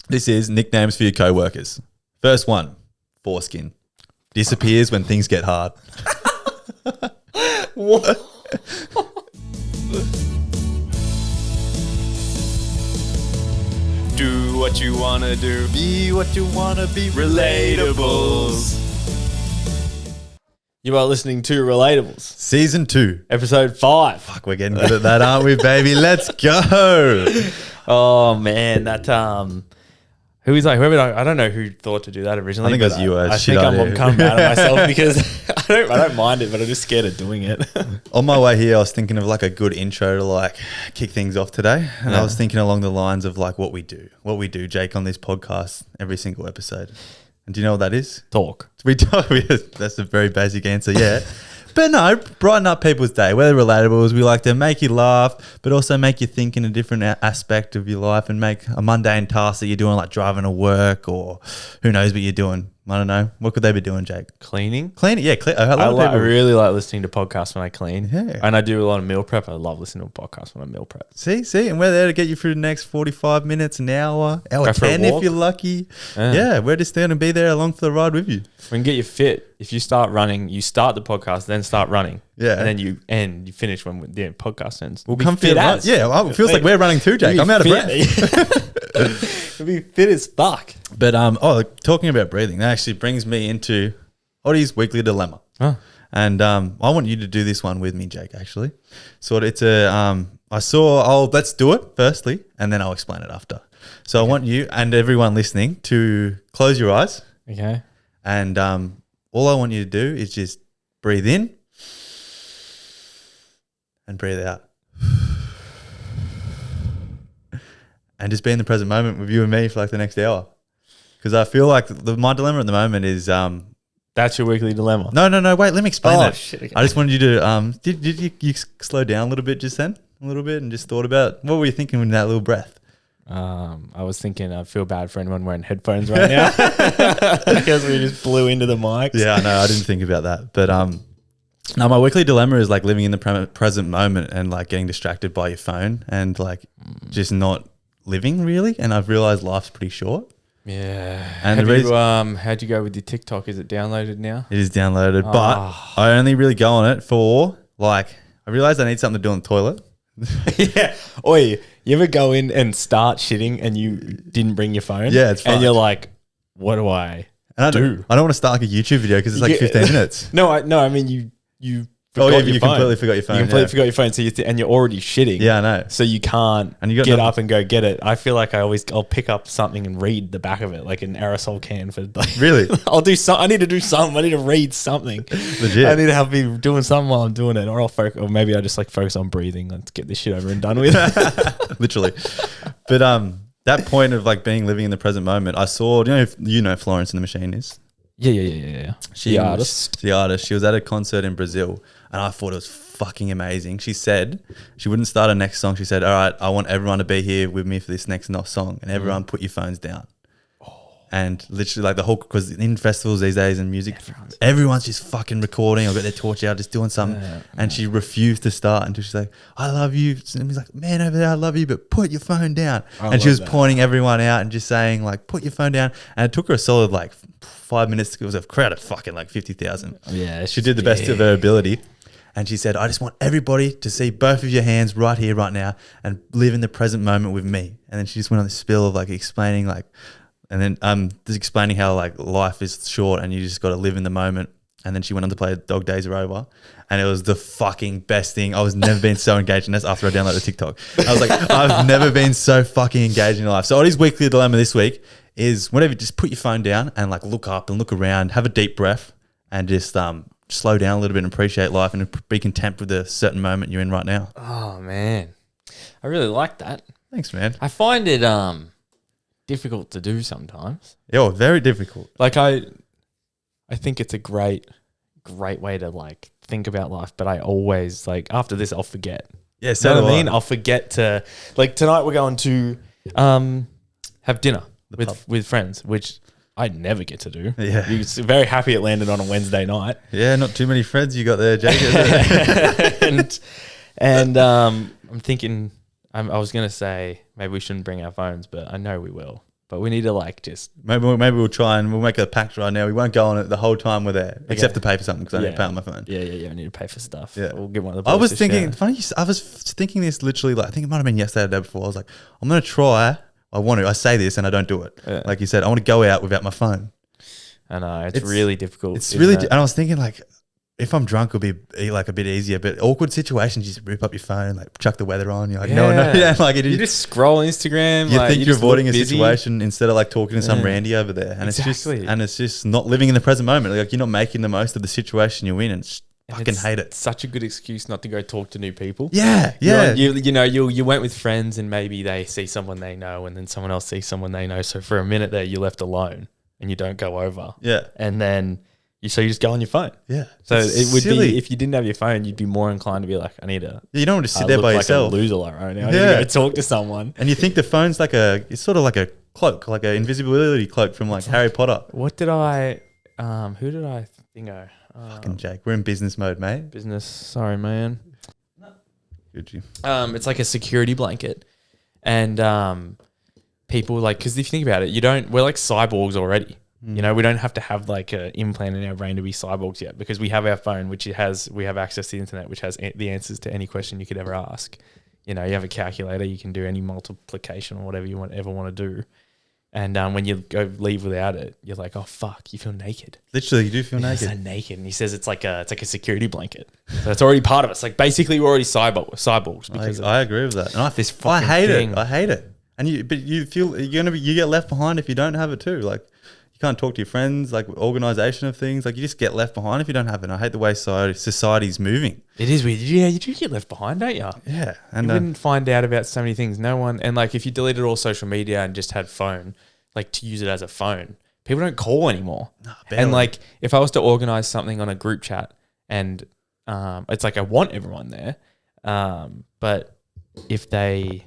This is nicknames for your co-workers. First one, foreskin. Disappears when things get hard. What? Do what you wanna do. Be what you wanna be. Relatables. You are listening to Relatables, Season 2. episode 5. Fuck, we're getting good at that, aren't we, baby? Let's go. Oh man, that whoever I don't know who thought to do that originally. I think it was you. I think I'm kind of mad at myself because I don't mind it, but I'm just scared of doing it. On my way here, I was thinking of like a good intro to like kick things off today. And I was thinking along the lines of like what we do, Jake, on this podcast every single episode. And do you know what that is? Talk. We talk. That's a very basic answer, yeah. But no, brighten up people's day. We're relatables. We like to make you laugh, but also make you think in a different aspect of your life and make a mundane task that you're doing, like driving to work or who knows what you're doing. I don't know. What could they be doing, Jake? Cleaning. Cleaning, yeah. I really like listening to podcasts when I clean. Yeah. And I do a lot of meal prep. I love listening to podcasts when I meal prep. See, and we're there to get you through the next 45 minutes, an hour 10 if you're lucky. Yeah, we're just there to be there along for the ride with you. We can get you fit. If you start running, you start the podcast, then start running. Yeah. And then you finish when the podcast ends. We'll come fit as. Yeah, well, it feels like we're running too, Jake. I'm out of breath. It'll be fit as fuck. But talking about breathing, that actually brings me into Ottie's weekly dilemma. Oh. And I want you to do this one with me, Jake, actually. So it's let's do it firstly, and then I'll explain it after. So I want you and everyone listening to close your eyes. Okay. And all I want you to do is just breathe in and breathe out. And just be in the present moment with you and me for like the next hour. Because I feel like my dilemma at the moment is... That's your weekly dilemma? No, wait, let me explain that. Shit, okay. I just wanted you to... Did you slow down a little bit just then? A little bit and just thought about... What were you thinking in that little breath? I was thinking I feel bad for anyone wearing headphones right now. Because we just blew into the mics. Yeah, no, I didn't think about that. But no, my weekly dilemma is like living in the present moment and like getting distracted by your phone and like just not living really. And I've realized life's pretty short. Yeah. And how'd you go with your TikTok? Is it downloaded now? It is downloaded, but I only really go on it for like, I realized I need something to do on the toilet. Yeah. Oi, you ever go in and start shitting and you didn't bring your phone? Yeah, it's fun. And you're like, what do I do? I don't want to start like a YouTube video because it's like 15 minutes. No, I mean you forgot your phone. Completely forgot your phone. You completely forgot your phone, so and you're already shitting. Yeah, I know. So you can't and you get up and go get it. I feel like I'll pick up something and read the back of it, like an aerosol can for like, really. I'll do something. I need to do something. I need to read something. Legit. I need to be doing something while I'm doing it, or I'll focus, or maybe I just like focus on breathing. Let's get this shit over and done with. Literally. But that point of like living in the present moment, I saw. Do you know Florence and the Machine is? Yeah. The artist. She was at a concert in Brazil, and I thought it was fucking amazing. She said she wouldn't start her next song. She said, "All right, I want everyone to be here with me for this next song, and everyone put your phones down." And literally, like the whole, because in festivals these days and music, everyone's just fucking recording or got their torch out, just doing something. And she refused to start until she's like, "I love you." And he's like, "Man over there, I love you, but put your phone down." And she was pointing everyone out and just saying like, "Put your phone down." And it took her a solid like 5 minutes. It was a crowd of fucking like 50,000. Yeah, she did the best of her ability. And she said, "I just want everybody to see both of your hands right here, right now, and live in the present moment with me." And then she just went on this spill of like explaining like, and then just explaining how like life is short and you just got to live in the moment. And then she went on to play Dog Days Are Over, and it was the fucking best thing. I was never been so engaged, and that's after I downloaded the TikTok. I was like, I've never been so fucking engaged in life. So Ottie's weekly dilemma this week is whenever, just put your phone down and like look up and look around, have a deep breath, and just slow down a little bit and appreciate life and be content with the certain moment you're in right now. Oh man, I really like that. Thanks, man. I find it difficult to do sometimes. Yeah, very difficult. Like I think it's a great way to like think about life, but I always like after this I'll forget. Yeah, so you know what I mean? I'll forget to like tonight we're going to have dinner with friends, which I never get to do. Yeah. You're very happy it landed on a Wednesday night. Yeah, not too many friends you got there, Jake. and I'm thinking I was going to say maybe we shouldn't bring our phones, but I know we will. But we need to like just maybe we'll try and we'll make a pact right now. We won't go on it the whole time we're there, except to pay for something because I need to pay on my phone. Yeah. I need to pay for stuff. Yeah, we'll get one of the boys. I was thinking, funny. I was thinking this literally. Like I think it might have been yesterday or the day before. I was like, I'm gonna try. I say this and I don't do it. Yeah. Like you said, I want to go out without my phone. I know it's really difficult. It's really, and I was thinking like, if I'm drunk, it'll be like a bit easier. But awkward situations, you just rip up your phone, like chuck the weather on. You're like, no, like you just scroll Instagram. You like, think you're avoiding a situation instead of like talking to some randy over there, and it's just not living in the present moment. Like you're not making the most of the situation you're in, and fucking hate it. Such a good excuse not to go talk to new people. Yeah. You went with friends, and maybe they see someone they know, and then someone else sees someone they know. So for a minute there, you're left alone, and you don't go over. Yeah, and then. So you just go on your phone. Yeah. So it would be, if you didn't have your phone, you'd be more inclined to be like, I need to. You don't want to sit there by yourself. Like a loser right now. I need to go talk to someone. And you think the phone's like it's sort of like a cloak, like an invisibility cloak from like Harry Potter. What did I, who did I think of? Fucking Jake. We're in business mode, mate. Business. Sorry, man. Good you. It's like a security blanket. And people like, because if you think about it, we're like cyborgs already. You know, we don't have to have like an implant in our brain to be cyborgs yet because we have our phone, we have access to the internet, which has the answers to any question you could ever ask. You know, you have a calculator, you can do any multiplication or whatever you ever want to do. And when you leave without it, you're like, oh fuck, you feel naked. Literally, you do feel naked. So naked. And he says it's like a security blanket. So it's already part of us. Like basically, we're already cyborgs. Because I agree with that. And I hate it. And you feel you get left behind if you don't have it too. Like. You can't talk to your friends, like organisation of things. Like you just get left behind if you don't have it. And I hate the way society's moving. It is weird. Yeah, you do get left behind, don't you? Yeah. And you wouldn't find out about so many things. No one, and like if you deleted all social media and just had phone, like to use it as a phone, people don't call anymore. No, and like if I was to organise something on a group chat and it's like I want everyone there, but if I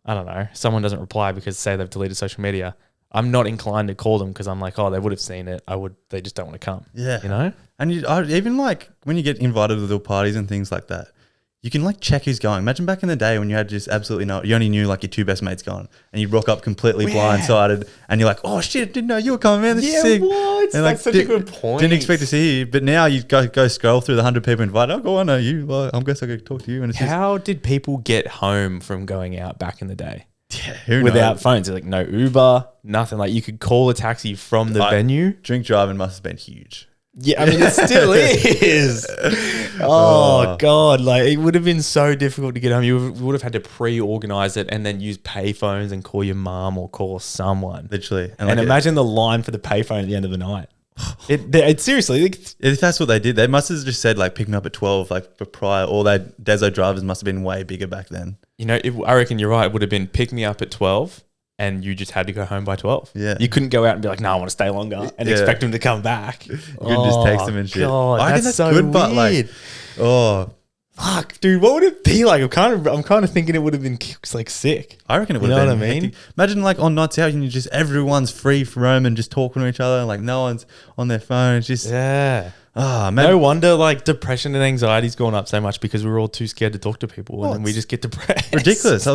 don't know, someone doesn't reply because say they've deleted social media, I'm not inclined to call them because I'm like, oh, they would have seen it. They just don't want to come. Yeah. You know? And even like when you get invited to little parties and things like that, you can like check who's going. Imagine back in the day when you had just absolutely you only knew like your two best mates going and you rock up completely blindsided and you're like, oh shit, didn't know you were coming, man. This is sick. What? And that's such a good point. Didn't expect to see you. But now you go scroll through the 100 people invited. Oh, go on, I know you. Well, I guess I could talk to you. And it's how did people get home from going out back in the day? Yeah, without phones, like no Uber, nothing. Like you could call a taxi from the venue. Drink driving must have been huge. Yeah, I mean it still is. Oh god, like it would have been so difficult to get home. You would have had to pre-organize it and then use payphones and call your mom or call someone. Literally, and imagine the line for the payphone at the end of the night. It seriously, if that's what they did, they must have just said like pick me up at 12, like for prior. All that Deso drivers must have been way bigger back then. You know, I reckon you're right. It would have been pick me up at 12 and you just had to go home by 12. Yeah. You couldn't go out and be like, no, I want to stay longer and expect them to come back. You couldn't just text them and shit. God, I reckon that's so good, weird. But like, fuck, dude, what would it be like? I'm kind of thinking it would have been like sick. I reckon it would have been. What I mean? Imagine like on nights out and everyone's free from roam and just talking to each other and like no one's on their phone. It's just no wonder like depression and anxiety's gone up so much because we were all too scared to talk to people and then we just get depressed. Ridiculous. I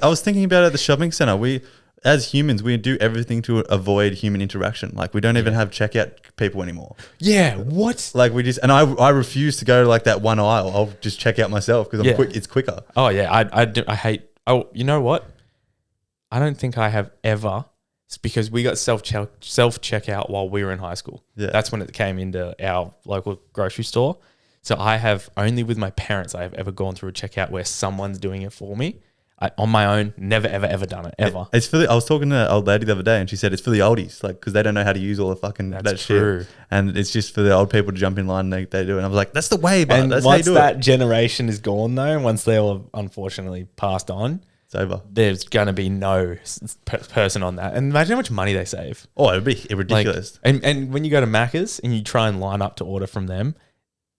was thinking about it at the shopping center. We as humans, we do everything to avoid human interaction. Like we don't even have checkout people anymore. Yeah, what? Like we just, and I refuse to go to like that one aisle. I'll just check out myself because I'm quick. It's quicker. Oh yeah, I hate. Oh, you know what? I don't think I have ever. It's because we got self checkout while we were in high school. Yeah, that's when it came into our local grocery store. So I have only with my parents I have ever gone through a checkout where someone's doing it for me. On my own, never, ever done it, ever. It's for I was talking to an old lady the other day and she said it's for the oldies, like, because they don't know how to use all the fucking that shit. And it's just for the old people to jump in line and they do it. And I was like, that's the way, but and that's once how you do that generation is gone though, once they all unfortunately passed on, it's over. There's going to be no person on that. And imagine how much money they save. Oh, it would be ridiculous. Like, and when you go to Macca's and you try and line up to order from them,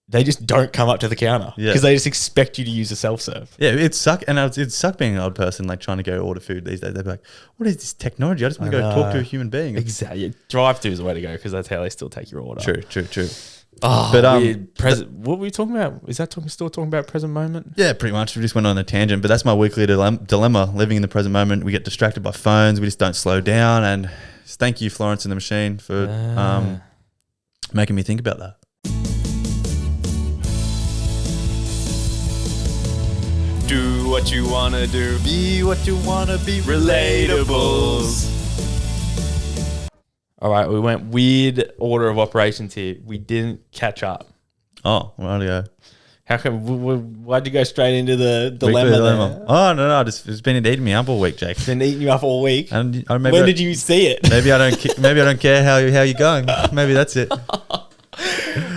they just don't come up to the counter because they just expect you to use a self-serve. Yeah, it suck. And it suck being an old person like trying to go order food these days. They'd be like, what is this technology? I just want to go talk to a human being. Exactly. Drive-thru is the way to go because that's how they still take your order. True. Oh, But, weird. What were we talking about? Is that still talking about present moment? Yeah, pretty much. We just went on a tangent, but that's my weekly dilemma. Living in the present moment, we get distracted by phones. We just don't slow down. And thank you, Florence and the Machine, for making me think about that. Do what you wanna do. Be what you wanna be. Relatables. All right, we went weird order of operations here. We didn't catch up. Oh, rightio. How come? Why'd you go straight into the Weekly dilemma? There? Oh no, it's been eating me up all week, Jake. It's been eating you up all week. And When did you see it? Maybe I don't care how you're going. Maybe that's it.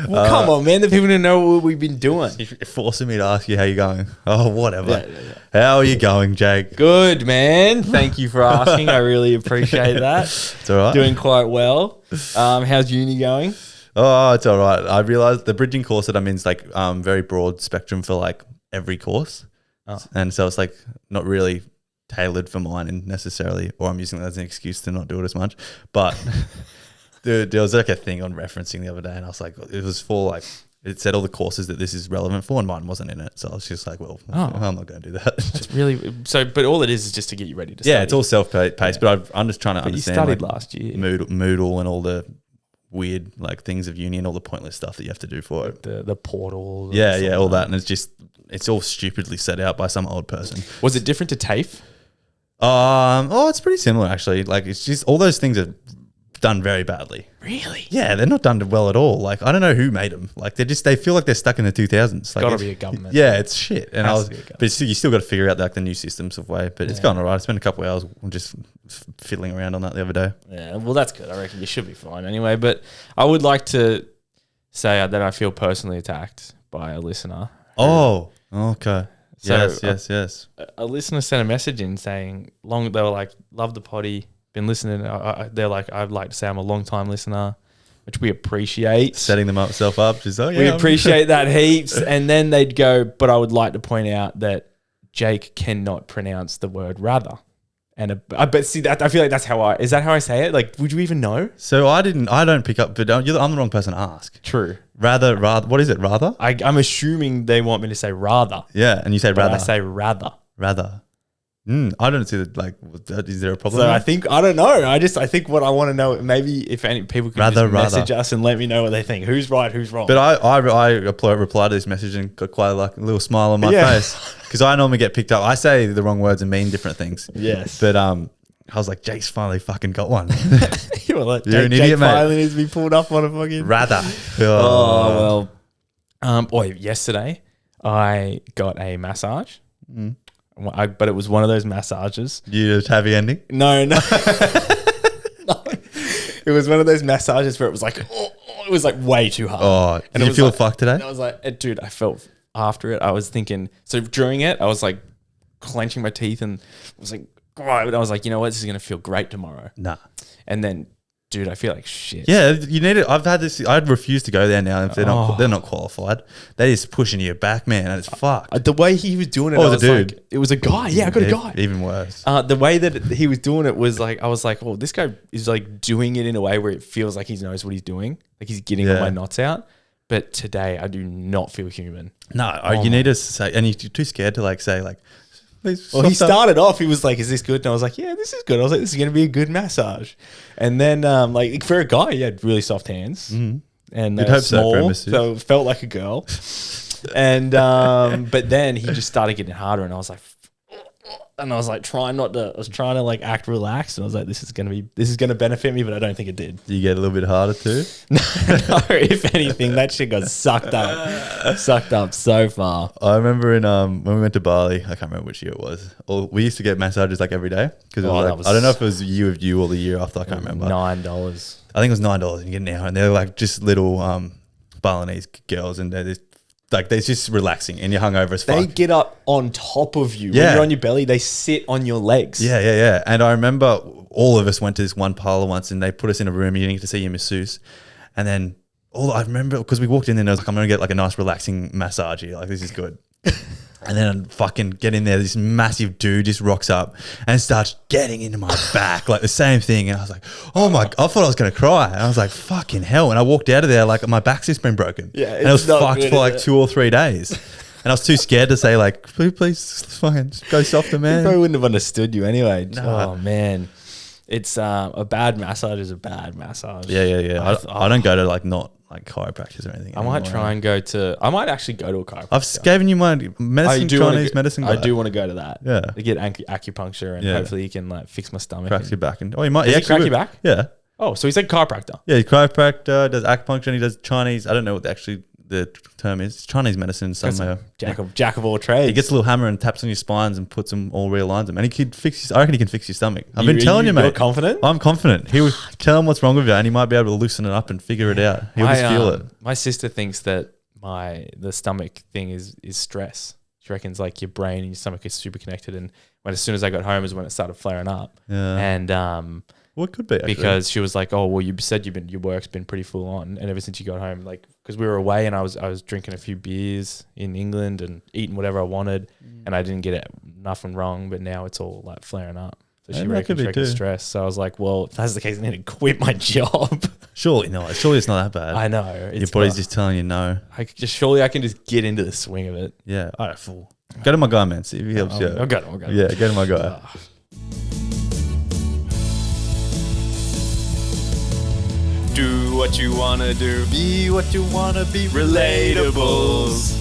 Well, come on, man. The people don't know what we've been doing. You're forcing me to ask you how you're going. Oh, whatever. Yeah. How are you going, Jake? Good, man. Thank you for asking. I really appreciate that. It's all right. Doing quite well. How's uni going? Oh, it's all right. I realized the bridging course that I'm in is like very broad spectrum for like every course. Oh. And so it's like not really tailored for mine and necessarily, or I'm using that as an excuse to not do it as much. But there was like a thing on referencing the other day and I was like, it was for like, it said all the courses that this is relevant for and mine wasn't in it. So I was just like, well, I'm not going to do that. That's really so. But all it is just to get you ready to study. Yeah, it's all self-paced, but I'm just trying to understand. You studied like, last year. Moodle and all the weird like things of uni and all the pointless stuff that you have to do for it. The portal. Yeah, all that. And it's all stupidly set out by some old person. Was it different to TAFE? It's pretty similar actually. Like it's just all those things are done very badly. Really? Yeah, they're not done well at all. Like I don't know who made them. Like they feel like they're stuck in the 2000s. Like, Gotta be a government. Yeah, it's shit. And but you still got to figure out like the new systems of way. But it's gone all right. I spent a couple of hours just fiddling around on that the other day. Yeah, well that's good. I reckon you should be fine anyway. But I would like to say that I feel personally attacked by a listener. Oh, okay. So Yes. A listener sent a message in saying they were like, love the potty, been listening. They're like, I'd like to say I'm a long time listener, which we appreciate. Setting themselves up. Just, we appreciate that heaps. And then they'd go, but I would like to point out that Jake cannot pronounce the word rather. And but see that I feel like is that how I say it? Like, would you even know? So I don't pick up, but I'm the wrong person to ask. True. Rather, what is it? Rather? I'm assuming they want me to say rather. Yeah, and you say rather. I say rather. Rather. I don't see that. Like, is there a problem? So I don't know. I think what I want to know, maybe if any people could just message us and let me know what they think. Who's right? Who's wrong? But I reply to this message and got quite like a little smile on my face because I normally get picked up. I say the wrong words and mean different things. Yes. But I was like, Jake's finally fucking got one. You're an idiot, Jake mate. finally needs to be pulled up on a fucking rather. Oh well. Yesterday I got a massage. But it was one of those massages. You just happy ending? No. No. It was one of those massages where it was like, it was like way too hard. Oh, and did you feel like, fucked today? And I was like, dude, I felt after it. I was thinking, so during it, I was like clenching my teeth and I was like, God, I was like, you know what? This is going to feel great tomorrow. Nah. And then, dude, I feel like shit. Yeah, you need it. I've had this. I'd refuse to go there now if they're not qualified. They're just pushing you back, man, and it's fucked. The way he was doing it, I was a dude. Like, it was a guy. Yeah, I got a guy. Even worse. The way that he was doing it was like, I was like, oh, this guy is like doing it in a way where it feels like he knows what he's doing. Like he's getting all my knots out. But today I do not feel human. No, you need to say, and you're too scared to like say like. Well, he started off, he was like, is this good? And I was like, yeah, this is good. I was like, this is going to be a good massage. And then like for a guy, he had really soft hands and small, so it felt like a girl. And but then he just started getting harder and I was like trying to like act relaxed and I was like, this is gonna benefit me, but I don't think it did. You get a little bit harder too? No, if anything, that shit got sucked up so far. I remember in when we went to Bali, I can't remember which year it was. We used to get massages like every day because I don't know if it was the year of you or the year after. I can't remember. $9. I think it was $9 and you get an hour, and they're like just little Balinese girls, and they're just relaxing, and you're hungover as fuck. They get up on top of you. Yeah. When you're on your belly, they sit on your legs. Yeah. And I remember all of us went to this one parlor once, and they put us in a room. You didn't get to see your masseuse, and then I remember because we walked in there, and I was like, I'm gonna get like a nice relaxing massage here. Like this is good. And then I fucking get in there. This massive dude just rocks up and starts getting into my back, like the same thing. And I was like, oh my, I thought I was going to cry. And I was like, fucking hell. And I walked out of there like my back's just been broken. Yeah, and it was fucked for like 2 or 3 days. And I was too scared to say like, please fucking go softer, man. He probably wouldn't have understood you anyway. Nah. Oh man, it's a bad massage is a bad massage. Yeah. I don't go to like not like chiropractors or anything. I might try and go to. I might actually go to a chiropractor. I've given you my medicine, Chinese medicine guy. I do want to go to that. Yeah. To get acupuncture and hopefully he can like fix my stomach. Cracks your back. You might. Does he crack your back? Yeah. Oh, so he's like chiropractor. Yeah, he's chiropractor, does acupuncture, and he does Chinese. I don't know what the term is. It's Chinese medicine somewhere. Jack of all trades. He gets a little hammer and taps on your spines and puts them all, realigns them. And he could fix. I reckon he can fix your stomach. I've been telling you, mate. You're confident? I'm confident. He would tell him what's wrong with you, and he might be able to loosen it up and figure it out. He'll just feel it. My sister thinks that the stomach thing is stress. She reckons like your brain and your stomach is super connected. And as soon as I got home is when it started flaring up. Yeah. And well, it could be actually. Because she was like, "Oh, well, you said your work's been pretty full on, and ever since you got home, like, because we were away, and I was drinking a few beers in England and eating whatever I wanted, and I didn't get nothing wrong, but now it's all like flaring up." So she reckons stress. So I was like, "Well, if that's the case, I need to quit my job." Surely not. Surely it's not that bad. I know Your body's just telling you no. Surely I can just get into the swing of it. Yeah. All right, fool. Go to my guy, man. See if he helps you. I'll go to him. Yeah, go to my guy. Do what you wanna do. Be what you wanna be. Relatables.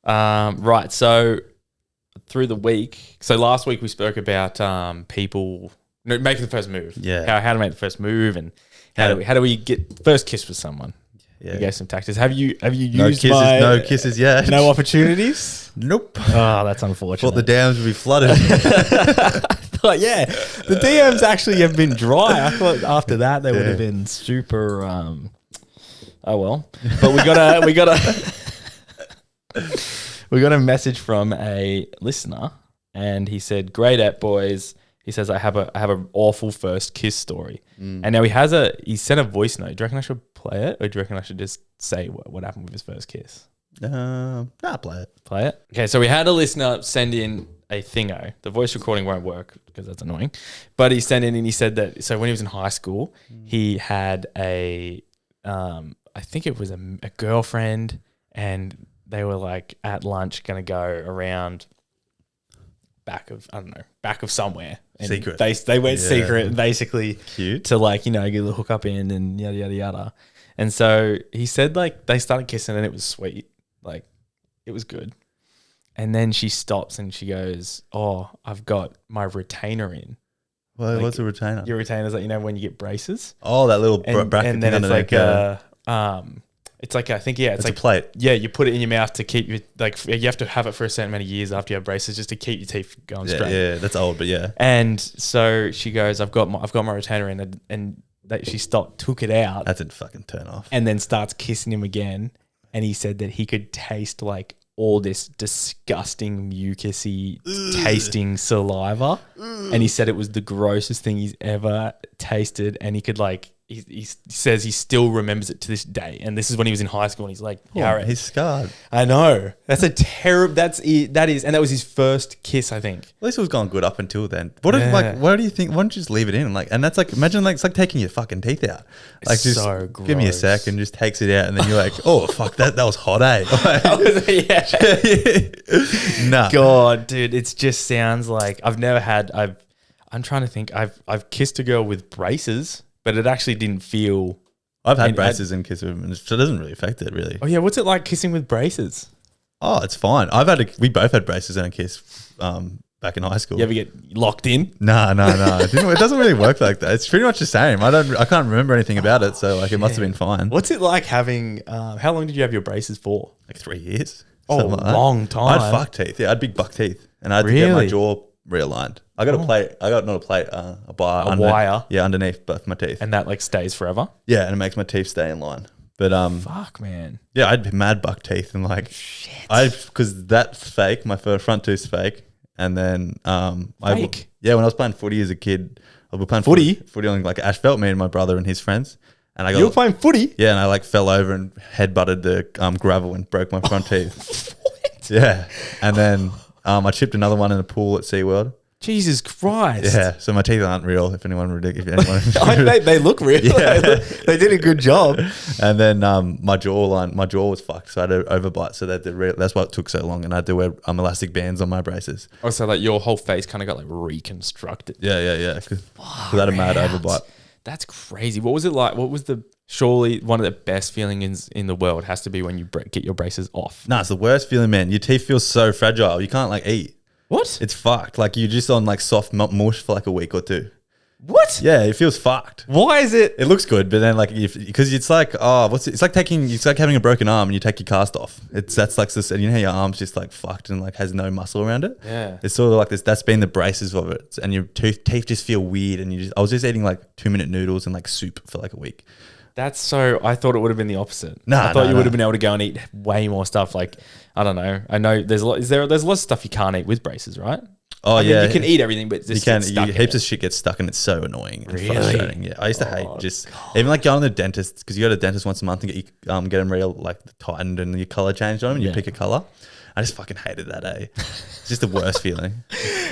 Right. So through the week, so last week we spoke about people making the first move. Yeah. How to make the first move and how do we get first kiss with someone? Yeah. You gave some tactics. Have you used no kisses yet. No opportunities? Nope. Oh, that's unfortunate. Thought the dams would be flooded. But yeah, the DMs actually have been dry. I thought after that they would have been super. Oh well, but we got a message from a listener, and he said, "Great at boys." He says, "I have an awful first kiss story," and now he sent a voice note. Do you reckon I should play it, or do you reckon I should just say what happened with his first kiss? Play it. Play it. Okay, so we had a listener send in a thingo. The voice recording won't work because that's annoying. But he sent in and he said that, so when he was in high school, he had I think it was a girlfriend, and they were like at lunch going to go around back of somewhere. And secret. They went secret basically. Cute. To like, get a little hookup in and yada, yada, yada. And so he said like they started kissing and it was sweet. Like it was good. And then she stops and she goes, "Oh, I've got my retainer in." Well, what's a retainer? Your retainer is like, when you get braces. Oh, that little bracket. And then it's like it's like, I think, it's like a plate. Yeah, you put it in your mouth to keep you, like, you have to have it for a certain amount of years after you have braces just to keep your teeth going straight. Yeah, that's old, but yeah. And so she goes, I've got my retainer in, and that she stopped, took it out. That's a fucking turn off. And then starts kissing him again. And he said that he could taste like all this disgusting mucusy tasting saliva. And he said it was the grossest thing he's ever tasted. And he could like, he says he still remembers it to this day. And this is when he was in high school and he's like, he's scarred. I know. That's a terrible, and that was his first kiss, I think. At least it was going good up until then. What do you think? Why don't you just leave it in? Like, and that's like, imagine like, it's like taking your fucking teeth out. Like, just so gross. Give me a sec and just takes it out. And then you're like, oh, fuck, that was hot, eh? Nah. God, dude, it just sounds like I'm trying to think. I've kissed a girl with braces, but it actually didn't feel. I've had braces and kiss with them, and it doesn't really affect it, really. Oh yeah, what's it like kissing with braces? Oh, it's fine. We both had braces and a kiss back in high school. You ever get locked in? No. It doesn't really work like that. It's pretty much the same. I can't remember anything about it, so like it must have been fine. What's it like having? How long did you have your braces for? Like 3 years. Oh, like long time. I had fuck teeth. Yeah, I had big buck teeth, and I had to get my jaw realigned. I got a plate. I got not a plate, a bar. Wire. Yeah, underneath both my teeth. And that like stays forever? Yeah, and it makes my teeth stay in line. But fuck, man. Yeah, I had mad buck teeth and like shit. Because that's fake. My front tooth's fake, and then fake. When I was playing footy as a kid, I was playing footy on like asphalt. Me and my brother and his friends, And I got You were playing footy? yeah, and I like fell over and headbutted the gravel and broke my front teeth. Yeah, and then I chipped another one in a pool at SeaWorld. Jesus Christ. Yeah, so my teeth aren't real. If anyone, They look real. Yeah. They did a good job. And then my jaw was fucked, so I had to overbite. So that's why it took so long, and I had to wear elastic bands on my braces. Oh, so like your whole face kind of got like reconstructed. Yeah. Because I had a mad overbite. That's crazy. What was it like? What was surely one of the best feelings in the world has to be when you get your braces off. Nah, it's the worst feeling, man. Your teeth feel so fragile. You can't like eat. What? It's fucked. Like you're just on like soft mush for like a week or two. What? Yeah, it feels fucked. Why is it? It looks good, but then like because it's like it's like having a broken arm and you take your cast off. That's like this, and you know how your arm's just like fucked and like has no muscle around it. Yeah, it's sort of like this. That's been the braces of it, and your teeth just feel weird. And I was just eating like 2-minute noodles and like soup for like a week. That's so. I thought it would have been the opposite. Nah, I thought you would have been able to go and eat way more stuff. Like I don't know. I know there's a lot. There's a lot of stuff you can't eat with braces, right? Oh, I mean, yeah. you can eat everything, but you can. Heaps of shit gets stuck, and it's so annoying and Really? frustrating. Yeah, I used to hate even like going to the dentist because you go to the dentist once a month and get them real like tightened and your color changed on them. And you pick a color. I just fucking hated that. It's just the worst feeling.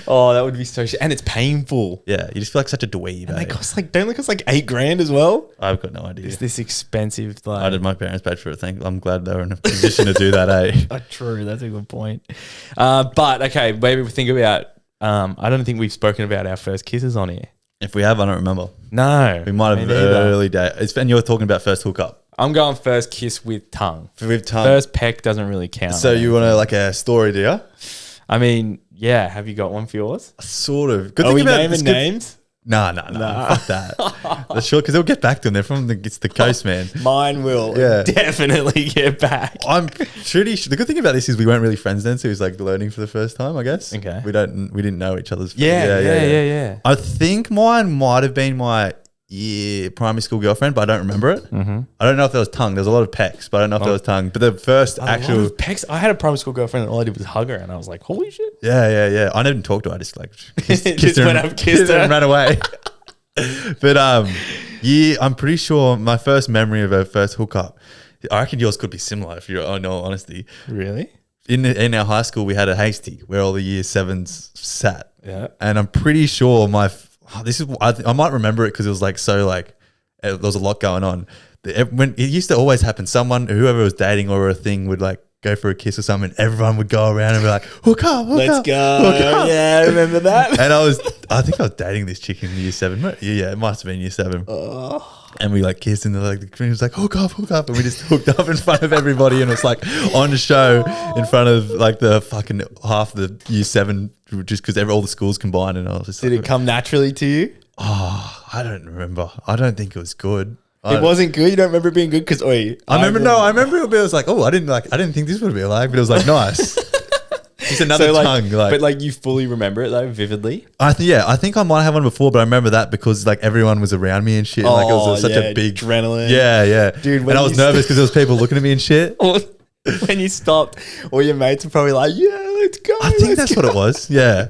Oh, that would be so shit, and it's painful. Yeah, you just feel like such a dweeb. And they cost like don't they cost like $8,000 as well? I've got no idea. It's this expensive. Like I did my parents paid for it. I'm glad they were in a position to do that. True, that's a good point. But okay, maybe we think about. I don't think we've spoken about our first kisses on here. If we have, I don't remember. No, We might have early day. And you're talking about first hookup. I'm going first kiss with tongue. With tongue. First peck doesn't really count. So you want to like a story, do you? I mean, yeah. Have you got one for yours? Sort of. Good Are thing we about naming names? No. Fuck that. That's sure, because they'll get back to them. They're from it's the coast, man. Mine will definitely get back. I'm pretty sure. The good thing about this is we weren't really friends then, so it was like learning for the first time, I guess. Okay. We didn't know each other's. Yeah. I think mine might have been my primary school girlfriend, but I don't remember it. Mm-hmm. I don't know if there was tongue. There's a lot of pecks, but I don't know if there was tongue. But the first actual pecs. I had a primary school girlfriend, and all I did was hug her, and I was like, "Holy shit!" Yeah. I didn't talk to her. I just like kissed her, went up, kissed her, and ran away. But I'm pretty sure my first memory of a first hookup. I reckon yours could be similar if you're in all honesty. Really? In our high school, we had a hasty where all the year sevens sat. Yeah. And I'm pretty sure I might remember it because it was like so like there was a lot going on. When it used to always happen, whoever was dating or a thing would like go for a kiss or something. Everyone would go around and be like, hook up. Let's go. Yeah, I remember that. And I think I was dating this chick in year 7. Yeah, it must have been year 7. And we like kissed and the queen was like, hook up. And we just hooked up in front of everybody. And it was like on the show in front of like the fucking half the year 7, just because all the schools combined. And I was just Did it come naturally to you? Oh, I don't remember. I don't think it was good. It wasn't good. You don't remember it being good because I remember it was like, I didn't think this would be like, but it was like nice. Just another tongue, but like you fully remember it though, vividly. I think I might have one before, but I remember that because like everyone was around me and shit. Like it was such a big adrenaline. Yeah, Dude. And I was nervous because there was people looking at me and shit. When you stopped, all your mates were probably like, "Yeah, let's go." I think that's what it was. Yeah,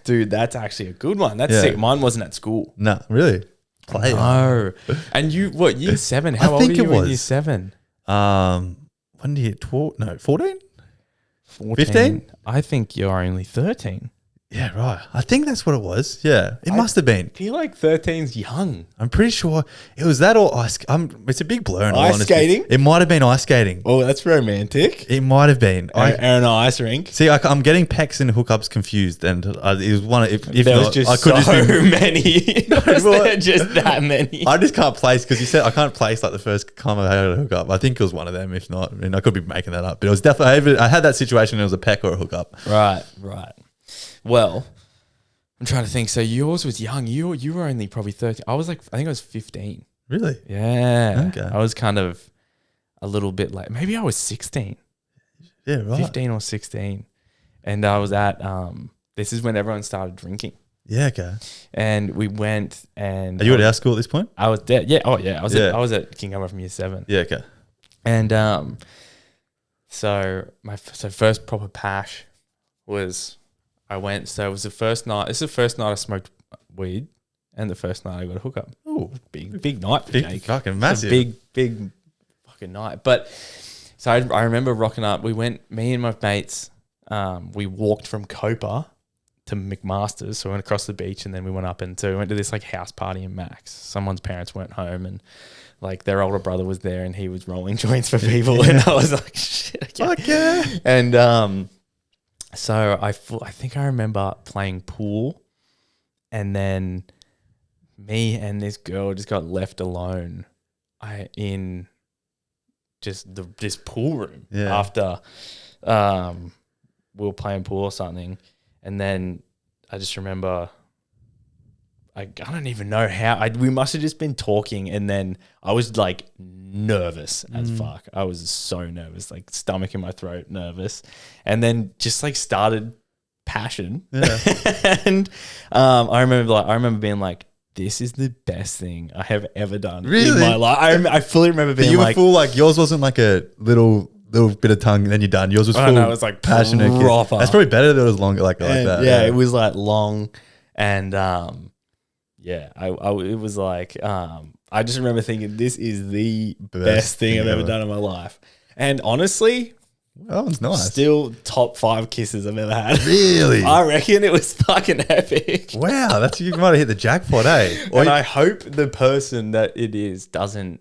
dude, that's actually a good one. That's sick. Mine wasn't at school. No, really. No. And you, what, year 7? How old are you in year 7? When did you 12? No, 14? 15? I think you're only 13. Yeah, right. I think that's what it was. Yeah, it must have been. I feel like 13's young. I'm pretty sure it was that or ice. It's a big blur. In all ice honesty. skating? It might have been ice skating. Oh, that's romantic. It might have been. Aaron ice rink. See, I'm getting pecs and hookups confused, and it was one. If there was just so many. Was there just that many? I just can't place because you said I can't place like the first time I had a hookup. I think it was one of them. If not, I mean, I could be making that up, but it was definitely. I had that situation. It was a peck or a hookup. Right. Well, I'm trying to think. So yours was young. You were only probably 13. I think I was 15. Really? Yeah. Okay. I was kind of a little bit like, maybe I was 16. Yeah, right. 15 or 16. And I was at, this is when everyone started drinking. Yeah, okay. And we went and... Are you at our school at this point? I was there. Yeah. Oh, yeah. I was at King Albert from year 7. Yeah, okay. And so first proper pash was... I went, so it was the first night. This is the first night I smoked weed, And the first night I got a hookup. Ooh, Big night for big, Jake. fucking massive. Big fucking night. But so I remember rocking up. We went, me and my mates, we walked from Copa to McMaster's. So we went across the beach and then we went up, and so we went to this like house party in Max. Someone's parents weren't home, and like their older brother was there, and he was rolling joints for people. And I was like, shit. Fuck yeah. And so I think I remember playing pool, and then me and this girl just got left alone in just this pool room after we were playing pool or something. And then I just remember, I don't even know how, we must have just been talking, and then I was like nervous as fuck. I was so nervous, like stomach in my throat, nervous. And then just like started passion. Yeah. And I remember being like, this is the best thing I have ever done in my life. I fully remember being you like, were full, like yours wasn't like a little bit of tongue and then you're done. Yours was full. No, it was like passionate. proper. That's probably better that it was longer like that. Yeah, it was like long, and it was like I just remember thinking, this is the best thing I've ever done in my life. And honestly, well, that one's nice. Still top 5 kisses I've ever had. Really? I reckon it was fucking epic. Wow, you might have hit the jackpot, eh? And I hope the person that it is doesn't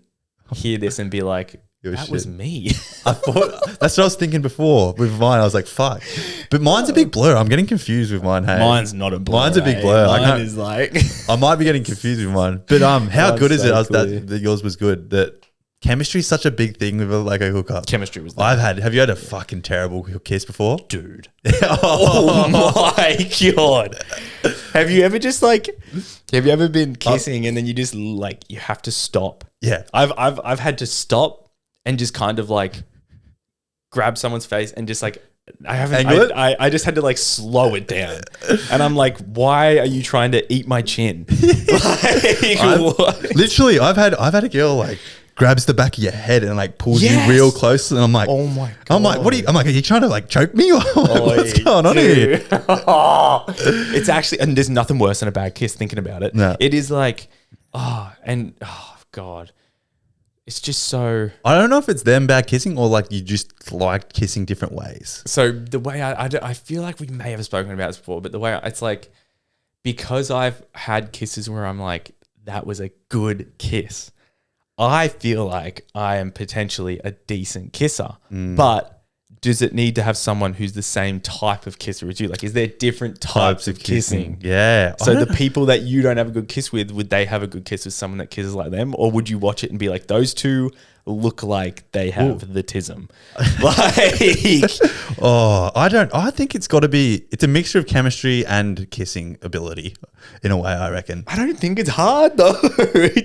hear this and be like, that was me. I thought that's what I was thinking before with mine. I was like, fuck. But mine's a big blur. I'm getting confused with mine. Hey, mine's not a blur. Mine's a big blur. Mine is like, I might be getting confused with mine. But how good is it? That yours was good. That chemistry is such a big thing with like a hookup. Chemistry was there. Have you had a fucking terrible kiss before? Dude. Oh my God. Have you ever been kissing and then you just like, you have to stop? Yeah. I've had to stop and just kind of like grab someone's face and just like, I just had to like slow it down. And I'm like, why are you trying to eat my chin? Literally, I've had a girl like grabs the back of your head and like pulls you real close, and I'm like, oh my God. I'm like, are you trying to like choke me or what's going on here? It's actually, and there's nothing worse than a bad kiss thinking about it. No. It is like, God. It's just so... I don't know if it's them bad kissing or like you just like kissing different ways. So the way I feel like we may have spoken about this before, but the way it's like, because I've had kisses where I'm like, that was a good kiss, I feel like I am potentially a decent kisser. But does it need to have someone who's the same type of kisser as you? Like, is there different types of kissing? Yeah. So the people that you don't have a good kiss with, would they have a good kiss with someone that kisses like them? Or would you watch it and be like, those two look like they have the tism? Like, I think it's got to be, it's a mixture of chemistry and kissing ability in a way, I reckon. I don't think it's hard though.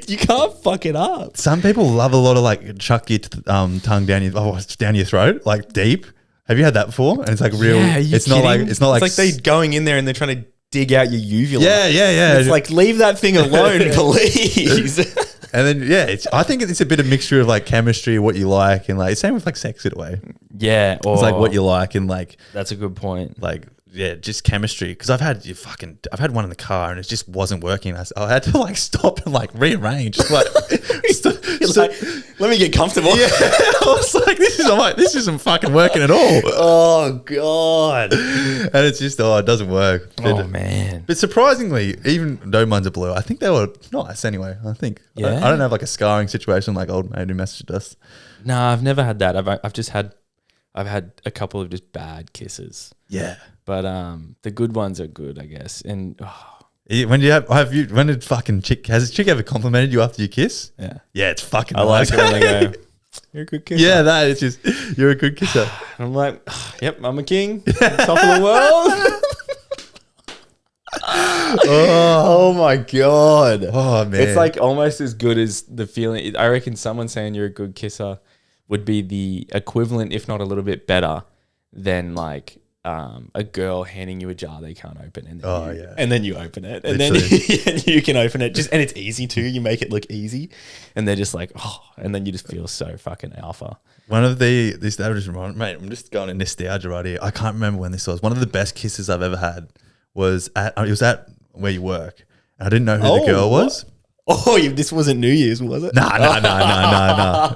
You can't fuck it up. Some people love a lot of like chuck your tongue down your throat, like deep. Have you had that before? And it's like real. Yeah, it's not like they're going in there and they're trying to dig out your uvula. Yeah. It's like, leave that thing alone, please. And then I think it's a bit of mixture of like chemistry, what you like, and like same with like sex in a way. Yeah, it's like what you like and like that's a good point. Like just chemistry. Because I've had one in the car and it just wasn't working. I had to like stop and like rearrange. Like, let me get comfortable. Yeah, I was like, this isn't fucking working at all. Oh God! And it's just it doesn't work. Oh man! But surprisingly, even though mine's a blue, I think they were nice anyway. I think. Yeah. I don't have like a scarring situation like old mate who messaged us. No, I've never had that. I've had a couple of just bad kisses. Yeah. But the good ones are good, I guess. And when has a chick ever complimented you after you kiss? Yeah. Yeah, it's fucking I like it when they go, you're a good kisser. Yeah, that is just, you're a good kisser. And I'm like, yep, I'm a king. Top of the world. Oh my God. Oh man. It's like almost as good as the feeling. I reckon someone saying you're a good kisser would be the equivalent, if not a little bit better, than like a girl handing you a jar they can't open, and then you open it, and then you can open it, and it's easy too. You make it look easy, and they're just like, and then you just feel so fucking alpha. One of the mate, I'm just going in nostalgia right here. I can't remember when this was. One of the best kisses I've ever had was at where you work, I didn't know who the girl was. Oh, this wasn't New Year's, was it? Nah. I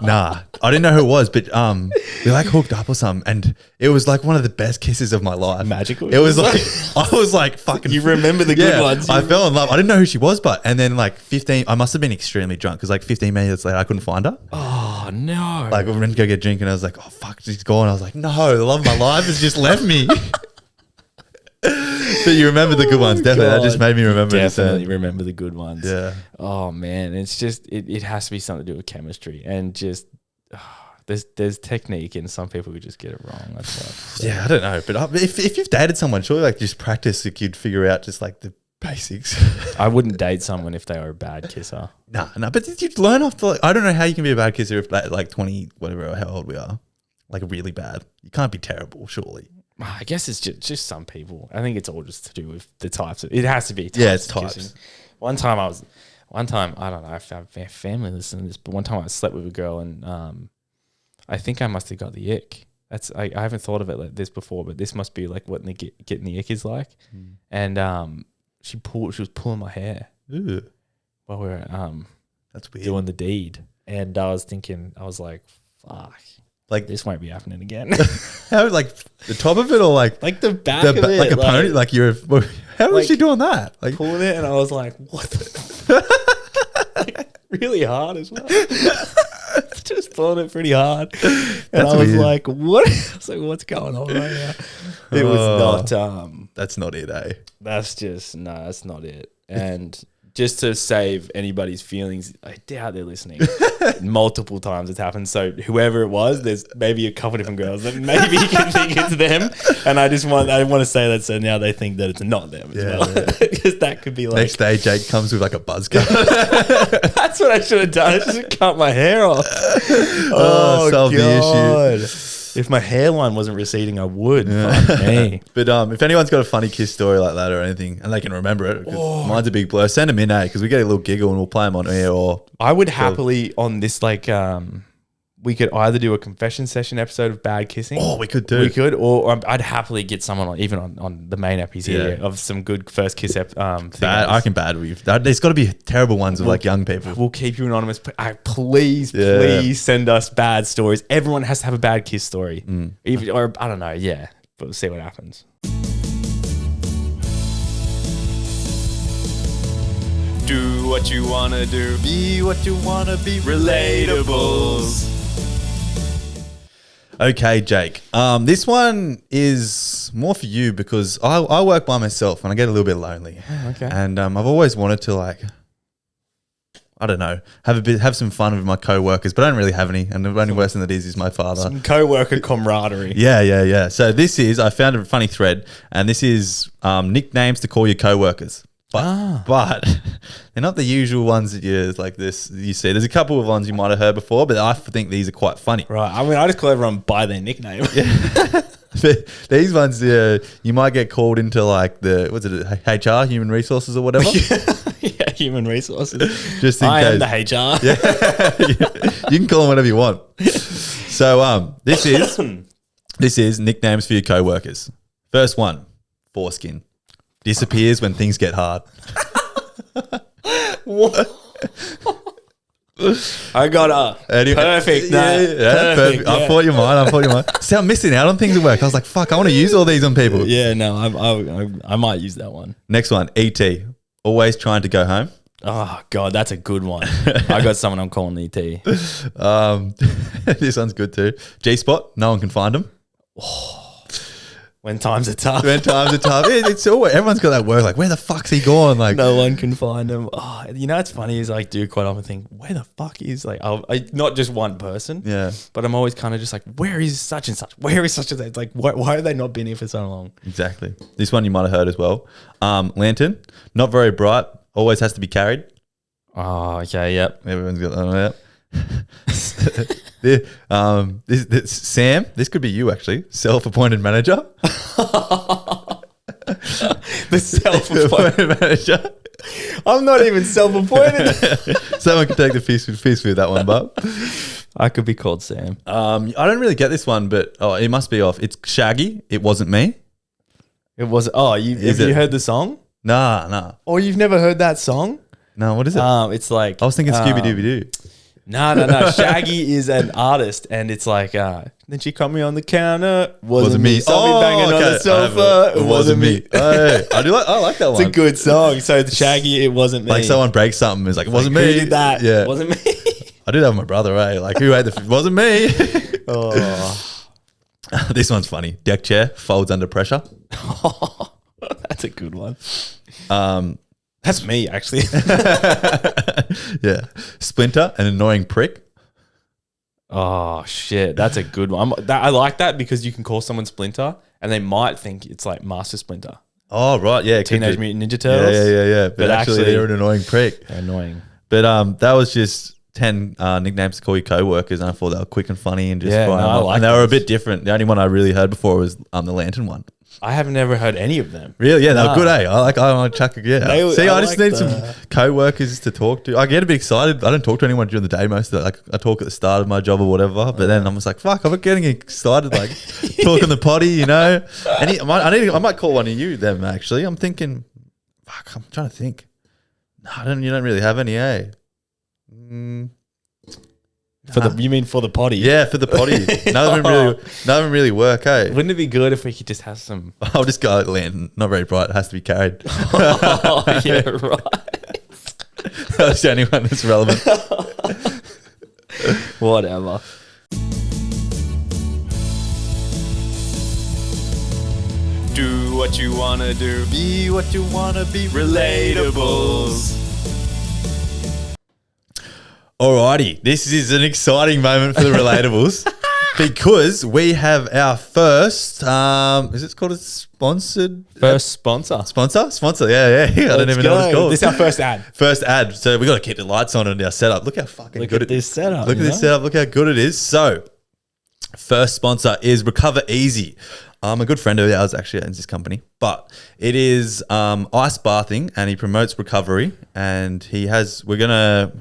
didn't know who it was, but we like hooked up or something, and it was like one of the best kisses of my life. Magical. It was like I was like fucking. You remember the good ones. I fell in love. I didn't know who she was, and then like 15, I must have been extremely drunk because like 15 minutes later I couldn't find her. Oh no! Like we went to go get a drink, and I was like, oh fuck, she's gone. I was like, no, the love of my life has just left me. But you remember the good ones, definitely. God. That just made me remember. Definitely remember the good ones. Yeah. Oh man, it's just it has to be something to do with chemistry and just there's technique, and some people could just get it wrong. That's why. So. Yeah, I don't know, but if you've dated someone, surely like just practice, like you'd figure out just like the basics. I wouldn't date someone if they were a bad kisser. No, but you'd learn off the. Like, I don't know how you can be a bad kisser if like 20, whatever, how old we are, like really bad. You can't be terrible, surely. I guess it's just some people. I think it's all just to do with the types. It has to be. It's types. Kissing. One time I don't know if I have family listening to this, but one time I slept with a girl and I think I must have got the ick. I haven't thought of it like this before, but this must be like what getting the ick is like. And she was pulling my hair. Ooh. While we were That's weird. doing the deed, and I was like, fuck. Like this won't be happening again. How like the top of it or like the back of it, like a pony? Like how was she doing that? Like pulling it, and I was like, what? Like, really hard as well. Just pulling it pretty hard, and I was weird. like, what? I was like, what's going on right now? It was not. That's not it, eh? That's not it. And just to save anybody's feelings, I doubt they're listening. Multiple times it's happened. So whoever it was, there's maybe a couple different girls that maybe you can think it's them. And I want to say that so now they think that it's not them as well. Because that could be like... Next day, Jake comes with like a buzz cut. That's what I should have done. I just cut my hair off. Solve the issue. If my hairline wasn't receding, I would. Fuck me. But if anyone's got a funny kiss story like that or anything, and they can remember it, 'cause mine's a big blur, send them in, because we get a little giggle and we'll play them on air. Or I would happily on this we could either do a confession session episode of bad kissing. Oh, we could do. We could, or I'd happily get someone on the main episode here of some good first kiss. Bad, I can bad with you. There's got to be terrible ones with like young people. We'll keep you anonymous. Please send us bad stories. Everyone has to have a bad kiss story. Even, or I don't know. Yeah, but we'll see what happens. Do what you wanna do. Be what you want to be. Relatables. Okay, Jake. This one is more for you because I work by myself and I get a little bit lonely. Okay. And I've always wanted to like, I don't know, have some fun with my co-workers, but I don't really have any. And the only worse than that is my father. Some co-worker camaraderie. Yeah. So I found a funny thread, and this is nicknames to call your co-workers. But they're not the usual ones that you see. There's a couple of ones you might have heard before, but I think these are quite funny. Right. I mean, I just call everyone by their nickname. But these ones, you might get called into like HR, human resources or whatever. Yeah, human resources. Just in I case. am the HR. Yeah. You can call them whatever you want. So this is nicknames for your co-workers. First one, foreskin. Disappears when things get hard. What? I got perfect. Perfect. Yeah. I thought you might. See, I'm missing out on things at work. I was like, fuck, I want to use all these on people. Yeah, no, I might use that one. Next one, ET. Always trying to go home. Oh, God, that's a good one. I got someone I'm calling ET. This one's good too. G-spot. No one can find them. When times are tough. It's always, everyone's got that word like, where the fuck's he gone? Like, no one can find him. Oh, it's funny is I do quite often think, where the fuck is not just one person. Yeah. But I'm always kind of just like, where is such and such? Where is such and such? Like, why have they not been here for so long? Exactly. This one you might have heard as well. Lantern. Not very bright. Always has to be carried. Oh, okay. Yep. Everyone's got that. Yep. This Sam, this could be you actually, self-appointed manager. The self-appointed manager. I'm not even self-appointed. Someone could take the piece with that one, but I could be called Sam. I don't really get this one, but it must be off. It's Shaggy. It wasn't me. It was. Oh, have you heard the song? Nah. Oh, you've never heard that song? No, what is it? It's like I was thinking Scooby Dooby Doo. No. Shaggy is an artist, and it's like then she caught me on the counter. Wasn't me. Saw me banging on the sofa. It wasn't me. Hey, I like that one. It's a good song. So the Shaggy, it wasn't me. Like someone breaks something, it's like, it wasn't Who me. did that? Yeah. It wasn't me. I did that with my brother, Like, who ate it wasn't me. Oh. This one's funny. Deck chair folds under pressure. That's a good one. That's me, actually. Yeah. Splinter, an annoying prick. Oh, shit. That's a good one. I like that because you can call someone Splinter and they might think it's like Master Splinter. Oh, right. Yeah. Teenage Mutant Ninja Turtles. Yeah. But actually, they're an annoying prick. They're annoying. But that was just 10 nicknames to call your co-workers, and I thought they were quick and funny and just Yeah, fun. no, I like and they were a those. bit different. The only one I really heard before was the lantern one. I have never heard any of them. Really? Yeah, they were good, I want to chuck it. Yeah. I just need some co-workers to talk to. I get a bit excited. I don't talk to anyone during the day most of it. Like, I talk at the start of my job or whatever, but then I'm just like, fuck, I'm getting excited, like talking the potty, you know? I might call one of them, actually. I'm thinking, fuck, I'm trying to think. No, you don't really have any, eh? You mean for the potty? Yeah, for the potty. None of them really work, eh? Wouldn't it be good if we could just have some? I'll just go lantern. Not very bright. It has to be carried. Oh, yeah, right. That's the only one that's relevant. Whatever. Do what you wanna do. Be what you wanna be. Relatables. Alrighty, this is an exciting moment for the relatables because we have our first. Is it called a sponsored? First sponsor. Sponsor. Yeah. I don't even know what it's called. This is our first ad. First ad. So we got to keep the lights on in our setup. Look how fucking Look good at this setup. Look at this setup. Look how good it is. So, first sponsor is Recover Easy. A good friend of ours actually owns this company, but it is ice bathing, and he promotes recovery. And we're gonna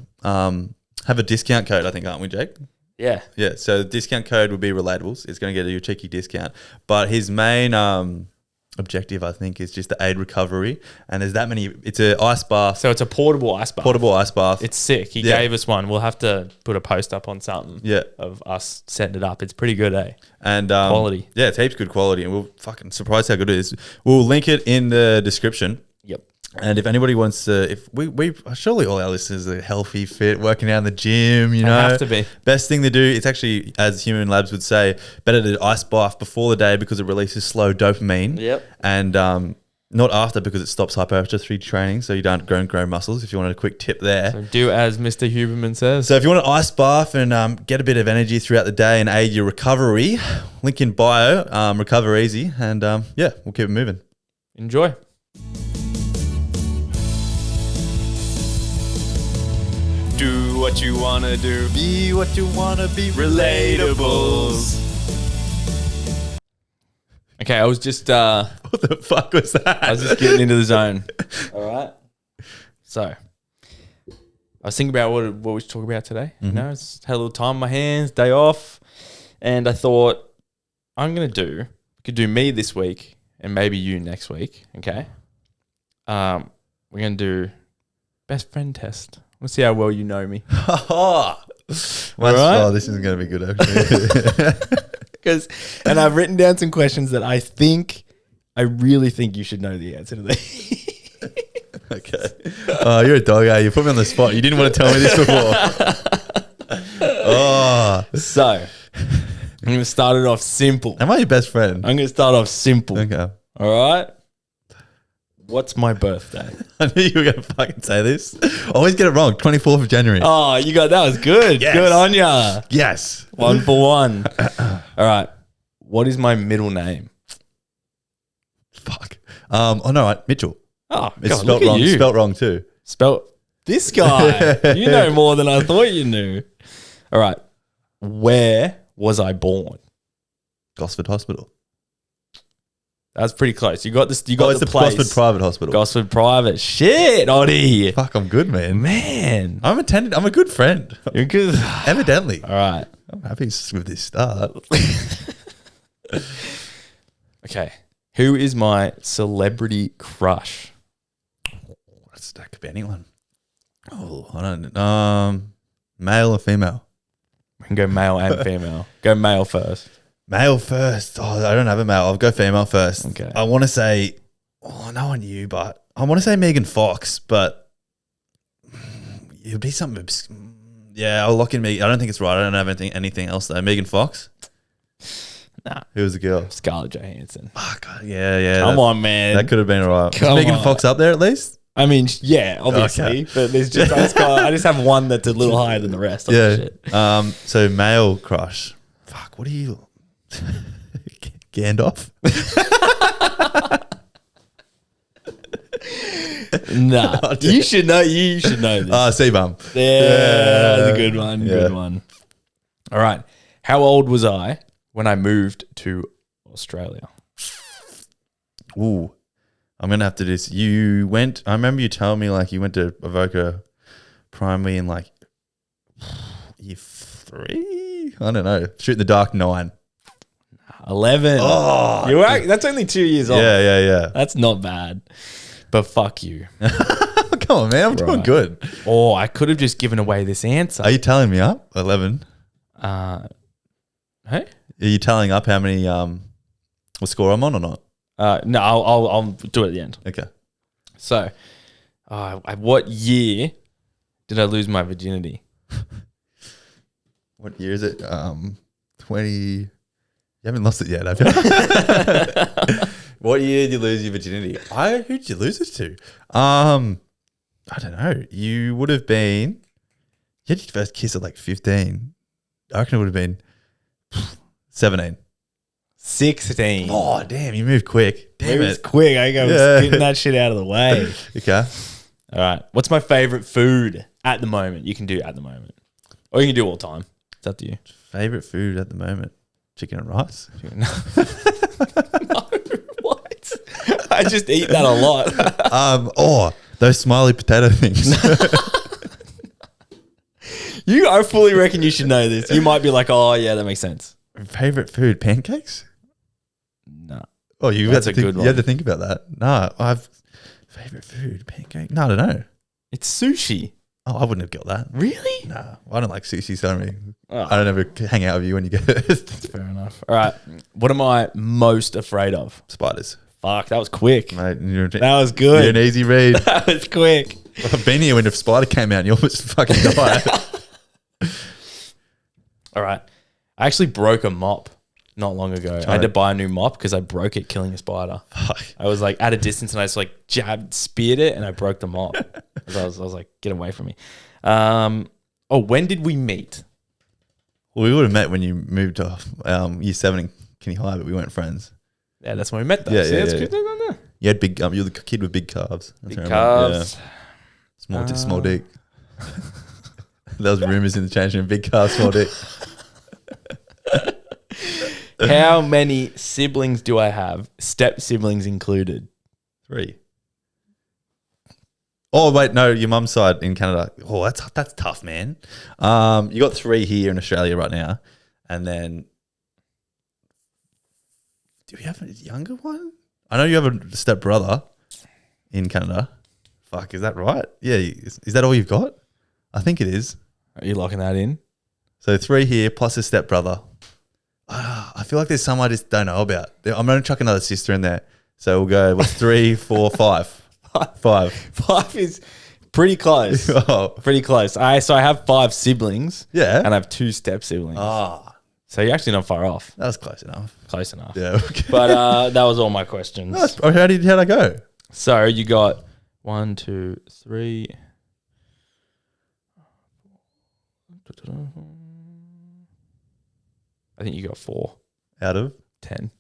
have a discount code, I think, aren't we, Jake? Yeah. Yeah. So the discount code would be relatables. It's going to get you a cheeky discount, but his main objective, I think, is just to aid recovery. And there's that many. It's an ice bath. So it's a portable ice bath. Portable ice bath. It's sick. He gave us one. We'll have to put a post up on something. Yeah. Of us setting it up. It's pretty good, eh? And quality. Yeah, it's heaps good quality, and we'll fucking surprised how good it is. We'll link it in the description. Yep. And if anybody wants to, if we surely all our listeners are healthy, fit, working out in the gym, you know, have to be. Best thing to do. It's actually, as Human Labs would say, better to ice bath before the day because it releases slow dopamine. Yep. And not after because it stops hypertrophy training, so you don't grow muscles. If you wanted a quick tip there. So do as Mr. Huberman says. So if you want an ice bath and get a bit of energy throughout the day and aid your recovery, link in bio, Recover Easy, and yeah, we'll keep it moving. Enjoy. Do what you wanna do. Be what you wanna be. Relatables. Okay, I was just What the fuck was that? I was just getting into the zone. All right. So I was thinking about what we should talk about today. You know, just had a little time on my hands, day off, and I thought we could do me this week and maybe you next week. Okay. We're gonna do best friend test. Let's see how well you know me. Oh, this isn't going to be good, actually. And I've written down some questions that I really think you should know the answer to these. Okay. Oh, you're a dog, eh? You put me on the spot. You didn't want to tell me this before. Oh. So, I'm going to start it off simple. Am I your best friend? I'm going to start off simple. Okay. All right. What's my birthday? I knew you were going to fucking say this. I always get it wrong. 24th of January. Oh, that was good. Yes. Good on ya. Yes. 1 for 1. All right. What is my middle name? Fuck. Oh, no, right. Mitchell. Oh, It's God, spelt look at wrong. you. Spelt wrong too. This guy. You know more than I thought you knew. All right. Where was I born? Gosford Hospital. That's pretty close. You got this. You got It's the the place. Gosford Private Hospital. Gosford Private. Shit, Ottie. Fuck, I'm good, man. Man. I'm a good friend. You're good. Evidently. All right. I'm happy with this start. Okay. Who is my celebrity crush? that could be anyone. Oh, I don't know. Male or female? We can go male and female. Go male first. Male first. Oh, I don't have a male. I'll go female first. Okay. I want to say, no one knew, but I want to say Megan Fox, but it'll be something. Yeah, I'll lock in Megan. I don't think it's right. I don't have anything else though. Megan Fox. Nah. Who was the girl? Scarlett Johansson. Oh, God, yeah. Come on, man. That could have been all right. Come Was Megan on. Fox up there at least? I mean, yeah, obviously, Okay. but there's just I just have one that's a little higher than the rest. Yeah. Shit. So male crush. Fuck. What are you? Gandalf. Nah, you should know. You should know this. C-bum. Yeah, that's a good one. Yeah. Good one. All right. How old was I when I moved to Australia? Ooh. I'm going to have to do this. You went, I remember you telling me like you went to Avoca Primary in like year 3? I don't know. Shoot in the dark 9. 11. Oh, You're right. That's only 2 years old. Yeah. That's not bad. But fuck you. Come on, man. I'm doing Right. good. Oh, I could have just given away this answer. Are you tallying me up? 11. Hey? Are you tallying up how many what score I'm on or not? No, I'll do it at the end. Okay. So, what year did I lose my virginity? What year is it? 20. You haven't lost it yet, have you? What year did you lose your virginity? Who did you lose it to? I don't know. You would have been. You had your first kiss at like 15. I reckon it would have been 17. 16. Oh, damn. You moved quick. Damn It was it. quick. I was Yeah. getting that shit out of the way. Okay. All right. What's my favorite food at the moment? You can do at the moment. Or you can do all time. It's up to you. Favorite food at the moment? Chicken and rice. No, what? I just eat that a lot. Those smiley potato things. I fully reckon you should know this. You might be like, oh, yeah, that makes sense. Favorite food? Pancakes? No. Oh, you That's had a to good You had one. to think about that. No, I've favorite food pancake. No, I don't know. It's sushi. Oh, I wouldn't have got that. Really? No, I don't like sushi. Sorry, Oh. I don't ever hang out with you when you get it. Fair enough. All right. What am I most afraid of? Spiders, Fuck, that was quick. mate. That was You're good. an easy read. That was quick. I've been here when a spider came out and you almost fucking died. All right. I actually broke a mop not long ago. I had to buy a new mop because I broke it killing a spider. Fuck. I was like at a distance and I just like speared it and I broke the mop. I was like, get away from me. When did we meet? Well, we would have met when you moved to year 7 in Kenny High, but we weren't friends. Yeah, that's when we met though. Yeah, See, yeah, that's yeah. good. No. You had big. You're the kid with big calves. That's Big what I remember. calves. Yeah. Small dick. There was rumors in the change room. Big calves, small dick. How many siblings do I have? Step siblings included. 3. Oh wait, no, your mum's side in Canada. Oh, that's tough, man. You got 3 here in Australia right now, and then do we have a younger one? I know you have a step brother in Canada. Fuck, is that right? Yeah, is that all you've got? I think it is. Are you locking that in? So 3 here plus a step brother. I feel like there's some I just don't know about. I'm going to chuck another sister in there. So we'll go, what's 3, 4, 5? 5. 5 is pretty close. Oh, Pretty close. So I have 5 siblings. yeah. And I have 2 step siblings. So you're actually not far off. That was close enough. Close enough. Yeah. Okay. But that was all my questions. How'd I go? So you got 1, 2, 3. I think you got 4. Out of 10.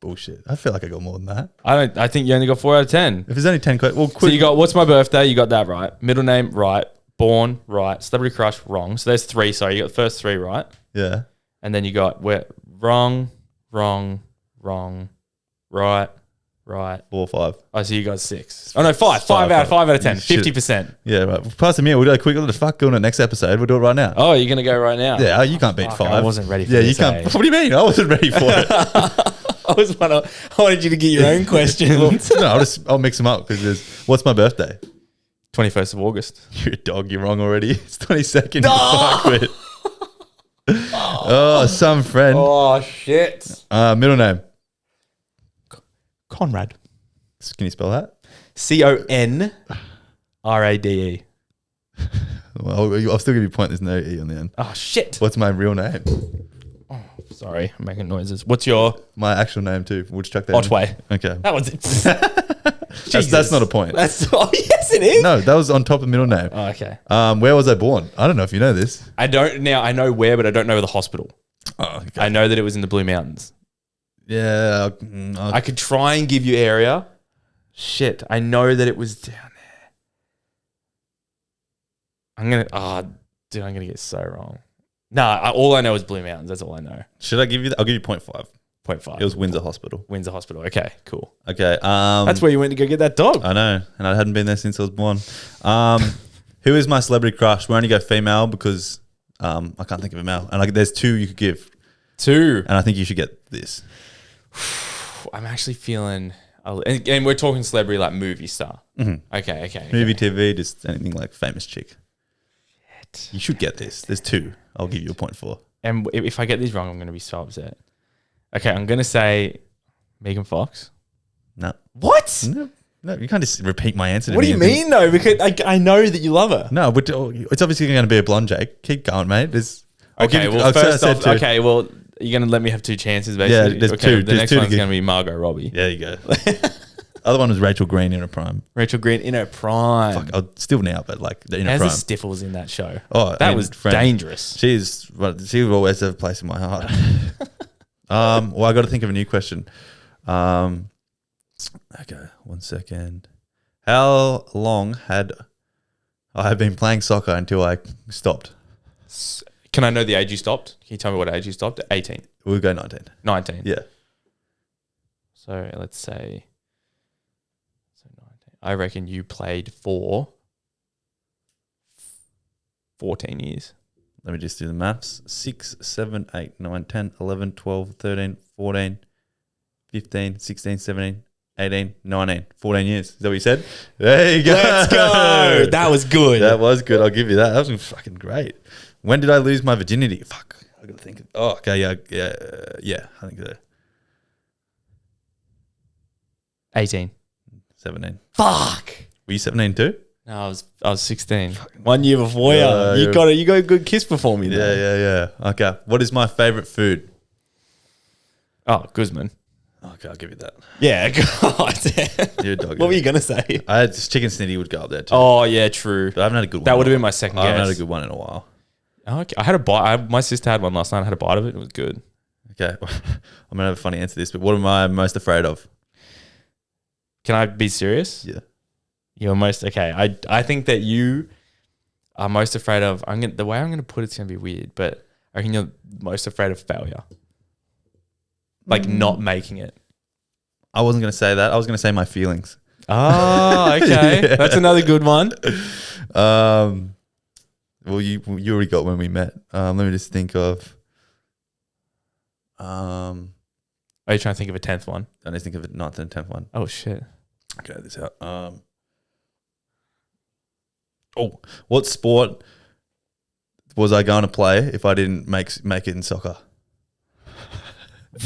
bullshit. I feel like I got more than that. I think you only got 4 out of 10. If there's only 10 questions, well, So quick. you got what's my birthday? You got that right. Middle name right. Born right. Celebrity crush wrong. So there's 3. Sorry, you got the first 3 right. Yeah. And then you got wrong, right. 4 or 5. Oh, so you got 6. Oh no, 5. 5 out of 10. Shit. 50%. Yeah, right. Well, pass it me. We'll do a quick little fuck on the next episode. We'll do it right now. Oh, you're gonna go right now? Yeah, you can't beat Fuck, 5. I wasn't ready for yeah, this, you can't. eh? What do you mean? I wasn't ready for it. I wanted you to get your own questions. No, I'll mix them up because there's what's my birthday? 21st of August. You're a dog. You're wrong already. It's 22nd. Fuck with. Oh, some friend. Oh, shit. Middle name. Conrad. Can you spell that? Conrade. Well, I'll still give you a point. There's no E on the end. Oh, shit. What's my real name? Sorry, I'm making noises. What's your My actual name too. We'll just chuck that. Otway? Okay. That was it. That's not a point. That's yes, it is. No, that was on top of middle name. Oh, okay. Where was I born? I don't know if you know this. I don't now. I know where, but I don't know the hospital. Oh, okay. I know that it was in the Blue Mountains. Yeah. I could try and give you area. Shit, I know that it was down there. I'm gonna get so wrong. Nah, all I know is Blue Mountains. That's all I know. Should I give you that? I'll give you 0.5. 0.5. It was Windsor Hospital. Windsor Hospital. Okay, cool. Okay. That's where you went to go get that dog. I know, and I hadn't been there since I was born. Who is my celebrity crush? We only go female because I can't think of a male. And there's two you could give. Two. And I think you should get this. I'm actually feeling... And we're talking celebrity like movie star. Mm-hmm. Okay. Movie, TV, just anything like famous chick. Shit. You should get this. There's two. I'll give you a 0.4. And if I get these wrong, I'm going to be so upset. Okay, I'm going to say Megan Fox. No. What? No, you can't just repeat my answer to What do me you and mean, though? Because I know that you love her. No, but it's obviously going to be a blonde, Jake. Keep going, mate. Okay, well, first off, okay, well, you're going to let me have two chances, basically. Yeah, there's okay, two. The next two one's going to be Margot Robbie. There you go. Other one was Rachel Green in her prime. Rachel Green in her prime. Fuck, still now, but like in her As prime. a Stiffles in that show. Oh, that was dangerous. She will always have a place in my heart. Well, I got to think of a new question. Okay, 1 second. How long had I been playing soccer until I stopped? Can I know the age you stopped? Can you tell me what age you stopped? 18. We'll go 19. 19. Yeah. So let's say 19. I reckon you played for 14 years. Let me just do the maths. 6, 7, 8, 9, 10, 11, 12, 13, 14, 15, 16, 17, 18, 19, 14 years. Is that what you said? There you go. Let's go. That was good. That was good. I'll give you that. That was fucking great. When did I lose my virginity? Fuck. I got to think. Oh, okay. Yeah. I think so. 18. 17. Fuck. Were you 17 too? No, I was 16. 1 year before you. You got a good kiss before me. Yeah. Okay. What is my favorite food? Oh, Guzman. Okay, I'll give you that. Yeah, God. You're a dog. What were you going to say? I had this chicken snitty would go up there too. Oh, yeah, true. But I haven't had a good one. That would have been my second guess. I haven't had a good one in a while. Oh, okay. I had a bite. My sister had one last night. I had a bite of it. It was good. Okay. I'm going to have a funny answer to this, but what am I most afraid of? Can I be serious? Yeah. You're most... Okay. I think that you are most afraid of... The way I'm going to put it's going to be weird, but I reckon you're most afraid of failure. Like not making it. I wasn't going to say that. I was going to say my feelings. Oh, okay. Yeah. That's another good one. Well, you already got when we met. Let me just think of... Are you trying to think of a 10th one? I need to think of a 9th and 10th one. Oh, shit. Okay, this out. What sport was I going to play if I didn't make it in soccer?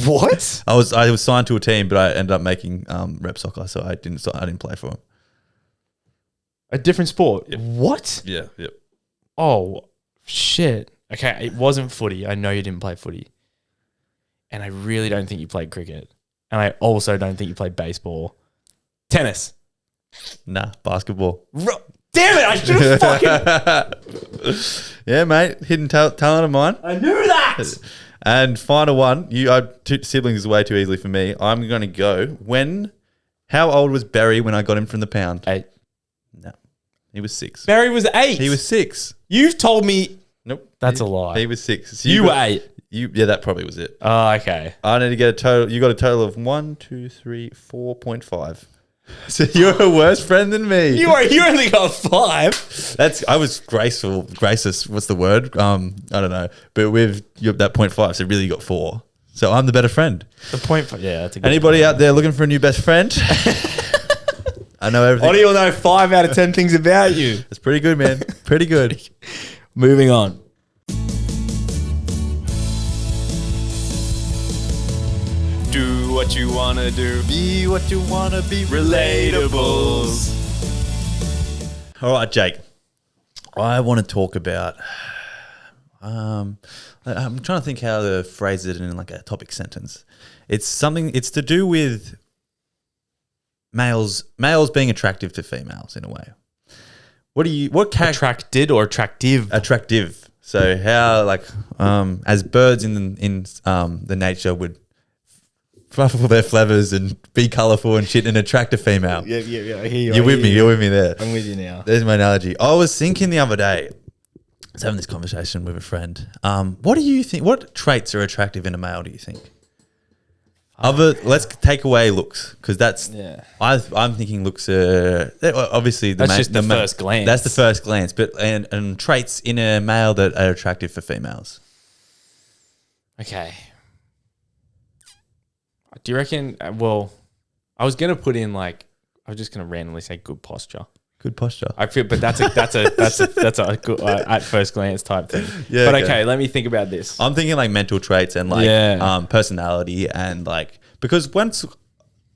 What? I was signed to a team, but I ended up making rep soccer, so I didn't play for them. A different sport? Yep. What? Yeah. Yep. Oh, shit. Okay, it wasn't footy. I know you didn't play footy. And I really don't think you played cricket. And I also don't think you played baseball. Tennis. Nah, basketball. Damn it, I should have fucking... Yeah, mate. Hidden talent of mine. I knew that! And final one. Two siblings is way too easily for me. I'm going to go. How old was Barry when I got him from the pound? 8. No. He was 6. Barry was 8. He was 6. You've told me... Nope. That's a lie. He was 6. So you were 8. Yeah, that probably was it. Oh, okay. I need to get a total. You got a total of 1, 2, 3, 4.5. So you're a worse friend than me. You only got 5. I was gracious. What's the word? I don't know. But with that 0.5, so really you got 4. So I'm the better friend. The point. Yeah, that's a good Anybody out there looking for a new best friend? I know everything. Ottie will know 5 out of 10 things about you. It's pretty good, man. Pretty good. Moving on. Do what you wanna do. Be what you wanna be. Relatables. All right, Jake. I want to talk about. I'm trying to think how to phrase it in like a topic sentence. It's something. It's to do with males being attractive to females in a way. What character? Attracted or attractive? Attractive. So how like as birds in the nature would ruffle their feathers and be colourful and shit and attract a female. Yeah. I hear you. You're with me. You're with me there. I'm with you now. There's my analogy. I was thinking the other day, I was having this conversation with a friend. What do you think? What traits are attractive in a male? Do you think? Let's take away looks because that's. Yeah. I'm thinking looks are obviously That's just the first glance. That's the first glance, but and traits in a male that are attractive for females. Okay. Do you reckon? Well, I was gonna put in like I was just gonna randomly say good posture. Good posture. I feel, but that's a good at first glance type thing. Yeah. But okay, let me think about this. I'm thinking like mental traits and like personality and like because once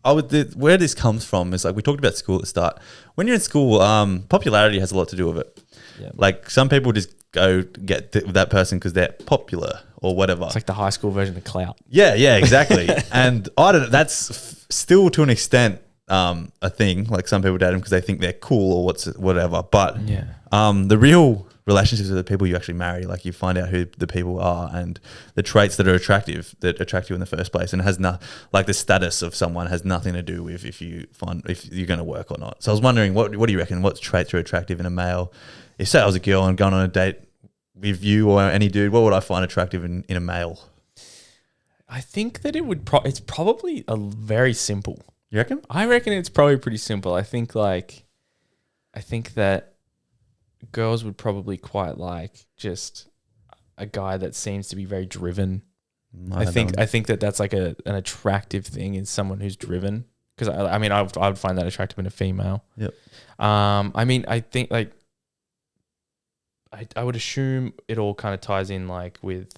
where this comes from is like we talked about school at the start. When you're in school, popularity has a lot to do with it. Yeah. Like some people just go get that person because they're popular or whatever. It's like the high school version of clout. Yeah, exactly. And I don't know, that's still to an extent a thing. Like some people date them because they think they're cool or whatever. But the real relationships are the people you actually marry. Like you find out who the people are and the traits that attract you in the first place, and it has like the status of someone has nothing to do with if you're going to work or not. So I was wondering, what do you reckon? What traits are attractive in a male? If say I was a girl and going on a date with you or any dude, what would I find attractive in a male? I think that it's probably a very simple. You reckon? I reckon it's probably pretty simple. I think that girls would probably quite like just a guy that seems to be very driven. I think that's like an attractive thing is someone who's driven. Because I would find that attractive in a female. Yep. I think like I would assume it all kind of ties in like with,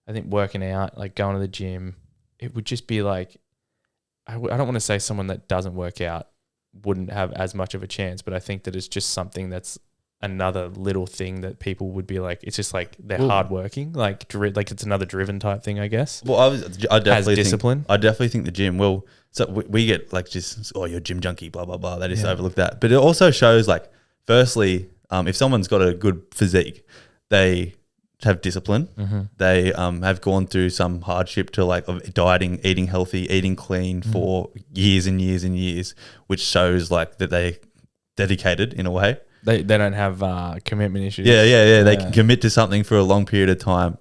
I think working out, like going to the gym. It would just be like, I don't want to say someone that doesn't work out wouldn't have as much of a chance, but I think that it's just something that's another little thing that people would be like, it's just like they're hardworking, like it's another driven type thing, I guess. Well, I definitely discipline. I definitely think the gym. Well, so we get like just you're a gym junkie, blah blah blah. They just overlook that, but it also shows like, firstly, if someone's got a good physique, they have discipline. Mm-hmm. They have gone through some hardship to like of dieting, eating healthy, eating clean for years and years and years, which shows like that they dedicated in a way. They don't have commitment issues. Yeah. They can commit to something for a long period of time.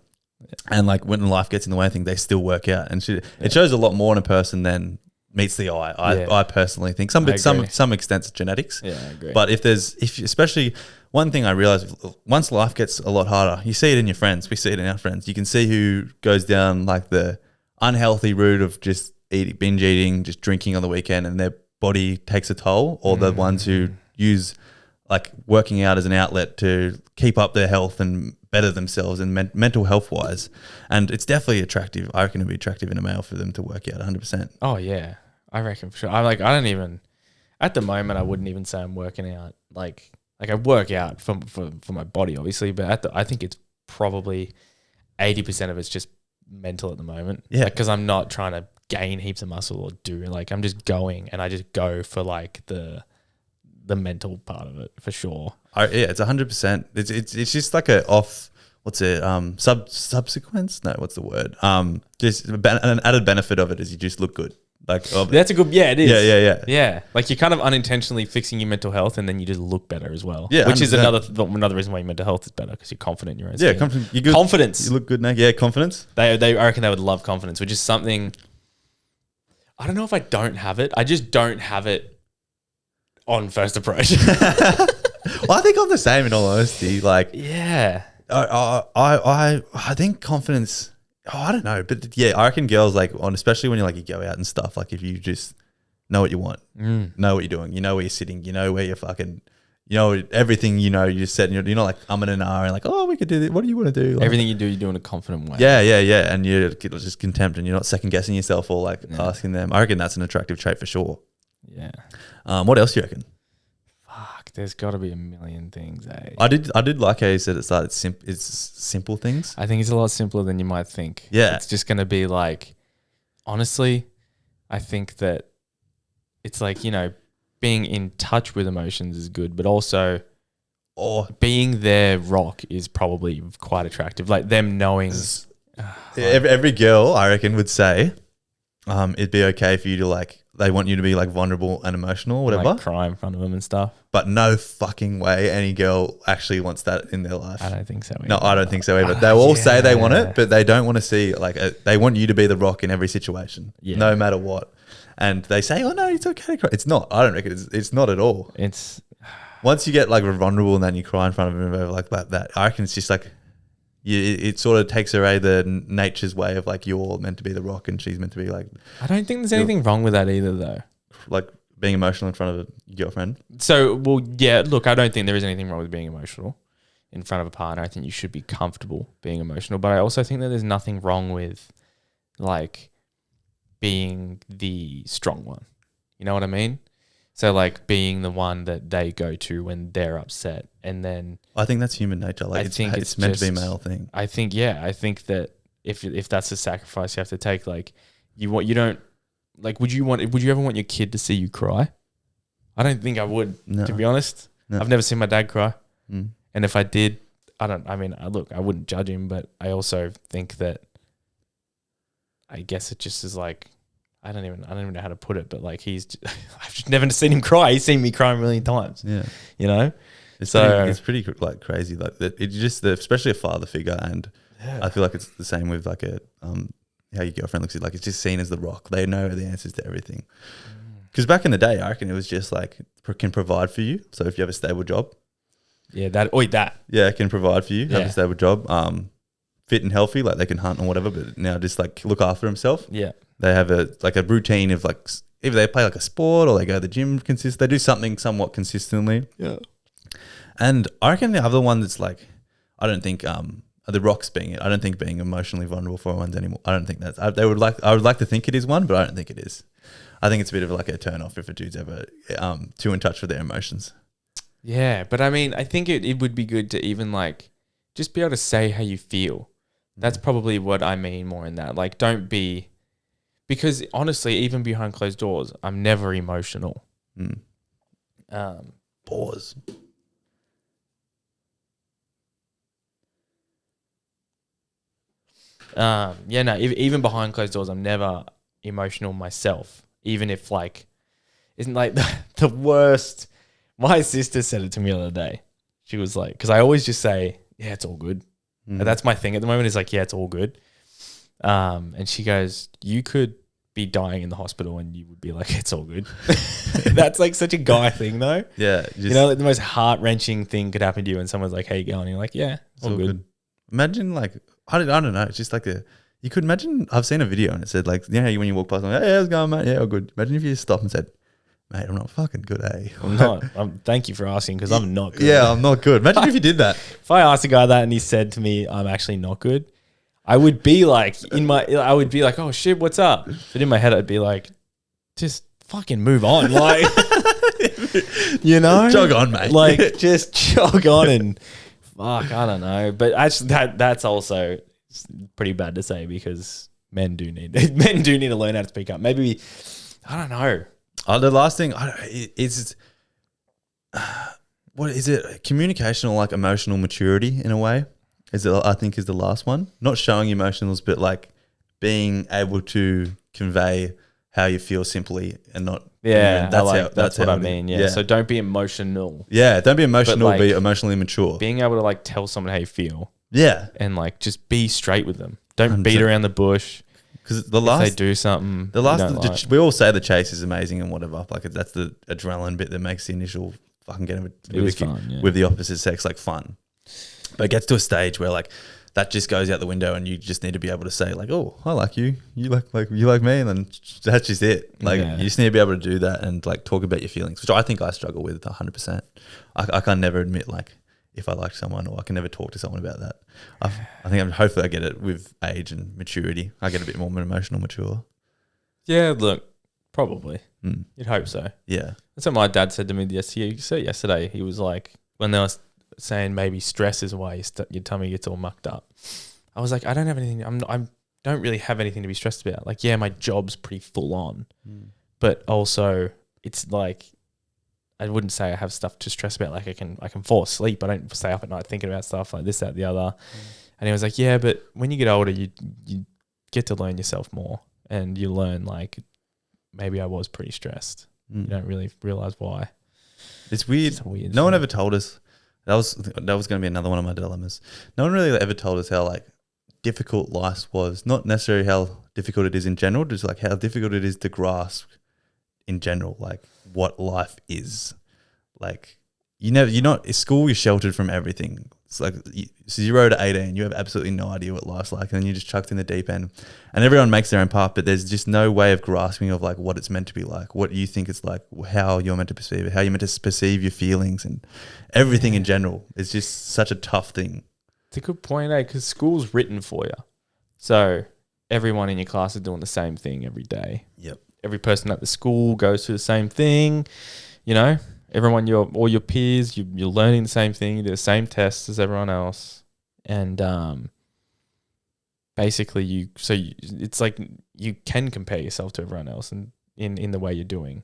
And like when life gets in the way, I think they still work out. And it shows a lot more in a person than meets the eye. I personally think some extent it's genetics. Yeah, I agree. But especially one thing I realized, once life gets a lot harder, you see it in your friends. We see it in our friends. You can see who goes down like the unhealthy route of just binge eating, just drinking on the weekend, and their body takes a toll, or the ones who use like working out as an outlet to keep up their health and better themselves and mental health wise. And it's definitely attractive. I reckon it'd be attractive in a male for them to work out 100%. Oh yeah, I reckon for sure. I don't even, at the moment, I wouldn't even say I'm working out. Like I work out for my body, obviously, but I think it's probably 80% of it's just mental at the moment. Yeah. Because I'm not trying to gain heaps of muscle or like I'm just going, and I just go for like the mental part of it for sure. It's 100%. It's just like subsequence? No, what's the word? Just an added benefit of it is you just look good. Like that's a good, it is. Yeah. Like you're kind of unintentionally fixing your mental health, and then you just look better as well. Yeah, which 100%. is another reason why your mental health is better, because you're confident in your own skin. Confident. You're good. Confidence. You look good now. Yeah, confidence. I reckon they would love confidence, which is something. I don't know if I don't have it. I just don't have it on first approach. Well, I think I'm the same in all honesty. Like, yeah, I think confidence. I don't know, but yeah, I reckon girls like especially when you go out and stuff. Like if you just know what you want, know what you're doing, you know where you're sitting, you know where you're fucking, you know everything, you know you're set, and you're not like and an and like, oh, we could do this. What do you want to do? Like, Everything you do, you do in a confident way. Yeah. And you're just contempt, and you're not second guessing yourself or like asking them. I reckon that's an attractive trait for sure. Yeah. What else do you reckon? Fuck, there's got to be a million things, eh? I did like how you said it's simple things. I think it's a lot simpler than you might think. Yeah. It's just going to be like, honestly, I think that it's like, you know, being in touch with emotions is good, but also being their rock is probably quite attractive. Like them knowing. Every girl, I reckon, would say it'd be okay for you to like, they want you to be like vulnerable and emotional, whatever. Like cry in front of them and stuff. But no fucking way any girl actually wants that in their life. I don't think so either. No, I don't think so either. They all say they want it, but they don't want to see like they want you to be the rock in every situation, no matter what. And they say, "Oh no, it's okay to cry." It's not. I don't reckon it's not at all. It's once you get like vulnerable and then you cry in front of them over like that. I reckon it's just like it sort of takes away the nature's way of like you're meant to be the rock and she's meant to be like. I don't think there's anything wrong with that either, though. Like being emotional in front of a girlfriend. So, well, yeah. Look, I don't think there is anything wrong with being emotional in front of a partner. I think you should be comfortable being emotional, but I also think that there's nothing wrong with like being the strong one. You know what I mean? So like being the one that they go to when they're upset, and then I think that's human nature. Like it's meant to be a male thing. I think that if that's a sacrifice you have to take, like you don't like would you ever want your kid to see you cry? I don't think I would, to be honest. No. I've never seen my dad cry, and if I did, I wouldn't judge him, but I also think that I guess it just is like. I don't even know how to put it, but like I've just never seen him cry. He's seen me cry a million times. Yeah, you know. It's pretty like crazy. Like that, it's just especially a father figure, and I feel like it's the same with like a how your girlfriend looks at. Like it's just seen as the rock. They know the answers to everything. Because back in the day, I reckon it was just like can provide for you. So if you have a stable job, can provide for you. Have a stable job. Fit and healthy, like they can hunt or whatever, but now just like look after himself. Yeah. They have a routine of like either they play like a sport or they go to the gym they do something somewhat consistently. Yeah. And I reckon the other one that's like, I don't think the rocks being it. I don't think being emotionally vulnerable for one's anymore. I don't think that's I would like to think it is one, but I don't think it is. I think it's a bit of like a turn off if a dude's ever too in touch with their emotions. Yeah, but I mean, I think it would be good to even like just be able to say how you feel. That's probably what I mean more in that. Like, don't be... Because, honestly, even behind closed doors, I'm never emotional. Pause. Even behind closed doors, I'm never emotional myself. Even if, like... Isn't, like, the worst... My sister said it to me the other day. She was like... Because I always just say, yeah, it's all good. And that's my thing at the moment is like, yeah, it's all good. And she goes, you could be dying in the hospital and you would be like, it's all good. That's like such a guy thing though. Yeah. You know, like the most heart-wrenching thing could happen to you and someone's like, how you going? And you're like, yeah, it's all good. Imagine like, I don't know. It's just like you could imagine, I've seen a video and it said like, you know how when you walk past, I'm like, hey, how's it going, mate? Yeah, all good. Imagine if you just stopped and said, mate, I'm not fucking good, eh? I'm not. Thank you for asking because I'm not good. Yeah, I'm not good. Imagine if you did that. If I asked a guy that and he said to me, I'm actually not good, I would be like, oh shit, what's up? But in my head, I'd be like, just fucking move on. Like, you know? Jog on, mate. Like, just jog on and fuck, I don't know. But actually, that's also pretty bad to say because men do need to learn how to speak up. Maybe, I don't know. The last thing is, what is it? Communication or like emotional maturity in a way I think is the last one. Not showing emotions, but like being able to convey how you feel simply and not. Yeah, that's what I mean. Yeah. So don't be emotional. Yeah, don't be emotional. Like, be emotionally mature. Being able to like tell someone how you feel. Yeah, and like just be straight with them. Don't 100%. Beat around the bush. Because if they do something, we all say the chase is amazing and whatever. Like that's the adrenaline bit that makes the initial fucking getting with the opposite sex like fun. But it gets to a stage where like that just goes out the window, and you just need to be able to say like, oh, I like you, you like me, and then that's just it. Like you just need to be able to do that and like talk about your feelings, which I think I struggle with 100%. I can never admit like if I like someone, or I can never talk to someone about that. I think hopefully I get it with age and maturity. I get a bit more emotional mature. Yeah, look, probably. You'd hope so. Yeah. That's what my dad said to me yesterday. He was like, when they were saying maybe stress is why your tummy gets all mucked up. I was like, I don't have anything. I don't really have anything to be stressed about. Like, yeah, my job's pretty full on, but also it's like, I wouldn't say I have stuff to stress about. Like I can fall asleep. I don't stay up at night thinking about stuff like this, that, the other. And he was like, yeah, but when you get older, you get to learn yourself more, and you learn like maybe I was pretty stressed. You don't really realize why. It's weird. No one ever told us. That was going to be another one of my dilemmas. No one really ever told us how like difficult life was. Not necessarily how difficult it is in general, just like how difficult it is to grasp in general, like what life is. Like you're not at school, you're sheltered from everything. It's like 0 to 18, you have absolutely no idea what life's like, and then you're just chucked in the deep end. And everyone makes their own path, but there's just no way of grasping of like what it's meant to be like, what you think it's like, how you're meant to perceive it, how you're meant to perceive your feelings, and everything in general. It's just such a tough thing. It's a good point, because school's written for you. So everyone in your class is doing the same thing every day. Yep. Every person at the school goes through the same thing, everyone, all your peers, you're learning the same thing. You do the same tests as everyone else, and basically, it's like you can compare yourself to everyone else, and in the way you're doing,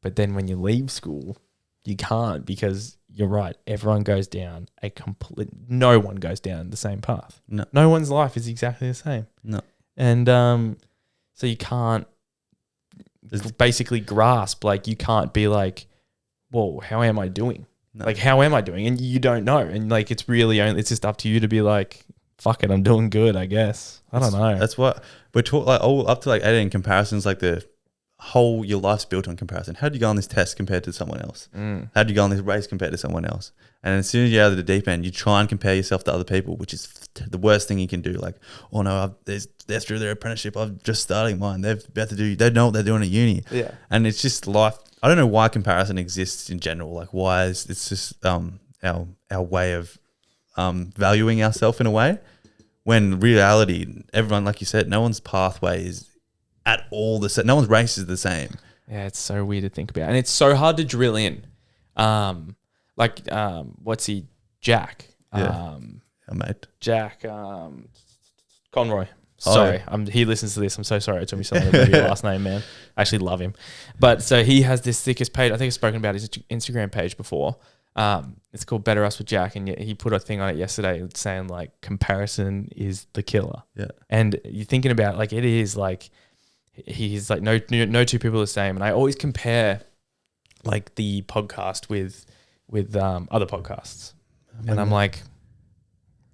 but then when you leave school, you can't, because you're right. Everyone goes down no one goes down the same path. No one's life is exactly the same. No, and so you can't basically grasp. Like you can't be like, whoa, how am I doing? No. Like, how am I doing? And you don't know. And like, it's it's just up to you to be like, fuck it, I'm doing good, I guess. I don't know. That's what we're talking, like all up to like 18 comparisons, like your life's built on comparison. How do you go on this test compared to someone else? How do you go on this race compared to someone else? And as soon as you're out of the deep end, you try and compare yourself to other people, which is the worst thing you can do. Like, oh no, they're through their apprenticeship, I'm just starting mine. They know what they're doing at uni. Yeah. And it's just life. I don't know why comparison exists in general. Like why it's just our way of valuing ourselves in a way, when reality, everyone, like you said, no one's pathway is at all the same. No one's race is the same. Yeah, it's so weird to think about, and it's so hard to drill in. What's he? Jack. Yeah. Our mate. Jack. Conroy. Sorry, he listens to this. I'm so sorry. It took me so long to remember your last name, man. I actually love him. But so he has this thickest page. I think I've spoken about his Instagram page before. It's called Better Us with Jack, and he put a thing on it yesterday saying like comparison is the killer. Yeah. And you're thinking about like it is like he's like no two people are the same, and I always compare like the podcast with other podcasts, and I'm like,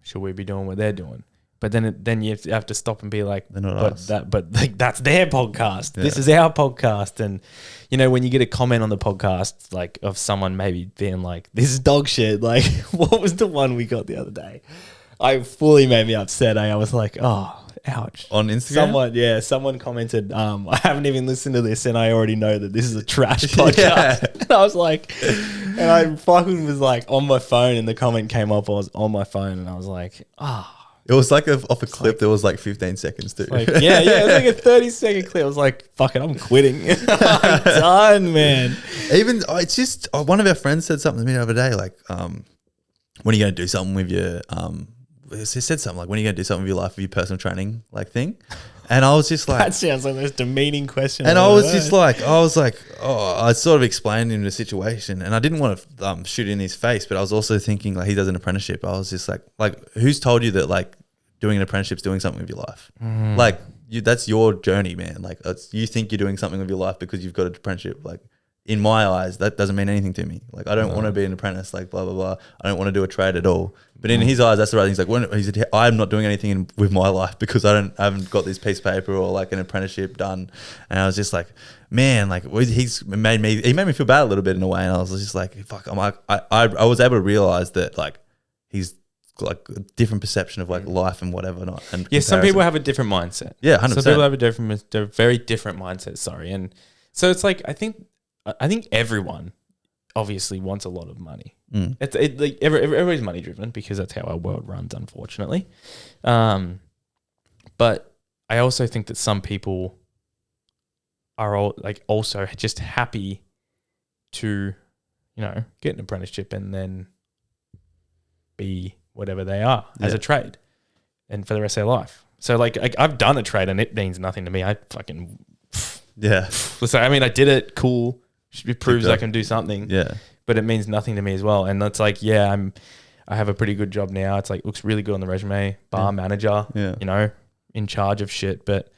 should we be doing what they're doing? But then you have to stop and be like, but like that's their podcast. Yeah. This is our podcast. And when you get a comment on the podcast, like of someone maybe being like, this is dog shit. Like, what was the one we got the other day? I fully made me upset. I was like, oh, ouch. On Instagram? Someone commented, I haven't even listened to this and I already know that this is a trash podcast. Yeah. And I was like, and I fucking was like on my phone and the comment came up. I was on my phone and I was like, It was like off a clip that was like 15 seconds too. Like, yeah, it was like a 30-second clip. I was like, fuck it, I'm quitting. I'm done, man. It's just, one of our friends said something to me the other day, like, when are you going to do something with your, he said something like, when are you going to do something with your life, with your personal training, like thing? And I was just like, that sounds like the most demeaning question. And I was like, I sort of explained him the situation, and I didn't want to shoot in his face, but I was also thinking like he does an apprenticeship. I was just like who's told you that like doing an apprenticeship is doing something with your life? Like that's your journey, man. Like you think you're doing something with your life because you've got an apprenticeship. Like in my eyes, that doesn't mean anything to me. Like I don't want to be an apprentice. Like blah blah blah. I don't want to do a trade at all. But in his eyes, that's the right thing. He's like, he said, I'm not doing anything with my life because I haven't got this piece of paper or like an apprenticeship done. And I was just like, man, like he made me feel bad a little bit in a way. And I was just like, fuck, I was able to realize that like he's like a different perception of like life and whatever not. And yeah, some people have a different mindset. Yeah, 100%. Some people have a very different mindset. Sorry, and so it's like I think everyone obviously wants a lot of money. It's like everybody's money driven because that's how our world runs, unfortunately. But I also think that some people are all like also just happy to, get an apprenticeship and then be whatever they are as a trade and for the rest of their life. So like I've done a trade and it means nothing to me. I fucking So I mean, I did it. Cool. It proves I can do something. Yeah. But it means nothing to me as well. And it's like, I have a pretty good job now. It's like looks really good on the resume. Bar manager. Yeah. In charge of shit. But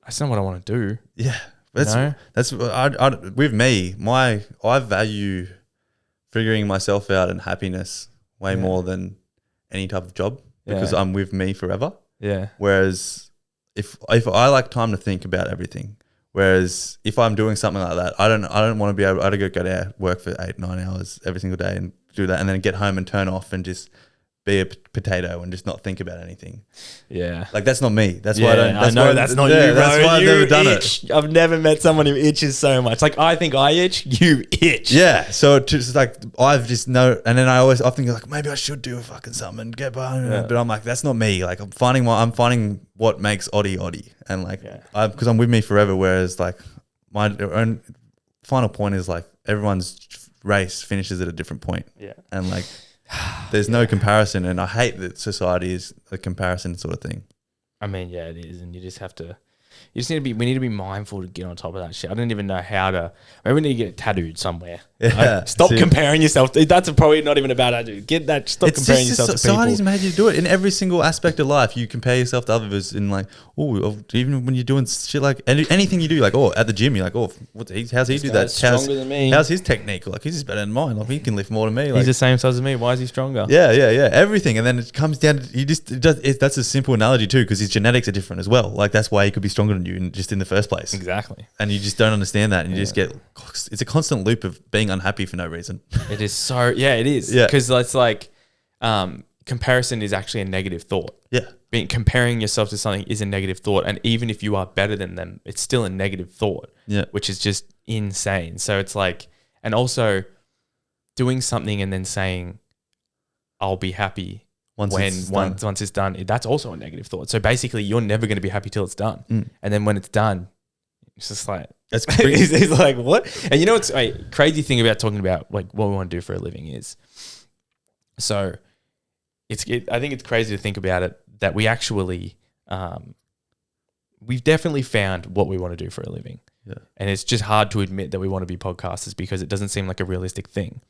that's not what I want to do. Yeah. That's with me. I value figuring myself out and happiness way more than any type of job because I'm with me forever. Yeah. Whereas if I like time to think about everything. Whereas if I'm doing something like that, I don't want to be able to go to work for 8-9 hours every single day and do that and then get home and turn off and just be a potato and just not think about anything. Yeah. Like that's not me. That's why I don't. That's not you, bro. That's why I've never done it. I've never met someone who itches so much. Like I think I itch, you itch. Yeah. So it's just like I've just know, and then I think like maybe I should do a fucking something and get by. But I'm like that's not me. Like I'm finding what makes Ottie, and like because I'm with me forever. Whereas like my own final point is like everyone's race finishes at a different point. Yeah. And like. There's no comparison, and I hate that society is a comparison sort of thing. I mean, yeah, it is, and you just we need to be mindful to get on top of that shit. I don't even know how to. Maybe we need to get it tattooed somewhere. Yeah, stop comparing yourself. That's probably not even a bad idea. Get that. Stop comparing yourself to people. Society's made you do it in every single aspect of life. You compare yourself to others in like, even when you're doing shit like anything you do, like at the gym, you're like, how's he do that? Stronger than me. How's his technique? Like he's better than mine. Like he can lift more than me. Like, he's the same size as me. Why is he stronger? Yeah. Everything, and then it comes down to that's a simple analogy too, because his genetics are different as well. Like that's why he could be stronger than you just in the first place. Exactly. And you just don't understand that, and you just get it's a constant loop of being unhappy for no reason. It is so it is because it's like comparison is actually a negative thought. Yeah, comparing yourself to something is a negative thought, and even if you are better than them, it's still a negative thought. Yeah, which is just insane. So it's like, and also doing something and then saying, "I'll be happy." Once it's done, that's also a negative thought. So basically, you're never going to be happy till it's done. And then when it's done, it's just like that's crazy. He's like, what? And you know what's crazy thing about talking about like what we want to do for a living is, so I think it's crazy to think about it that we actually we've definitely found what we want to do for a living. Yeah. And it's just hard to admit that we want to be podcasters because it doesn't seem like a realistic thing.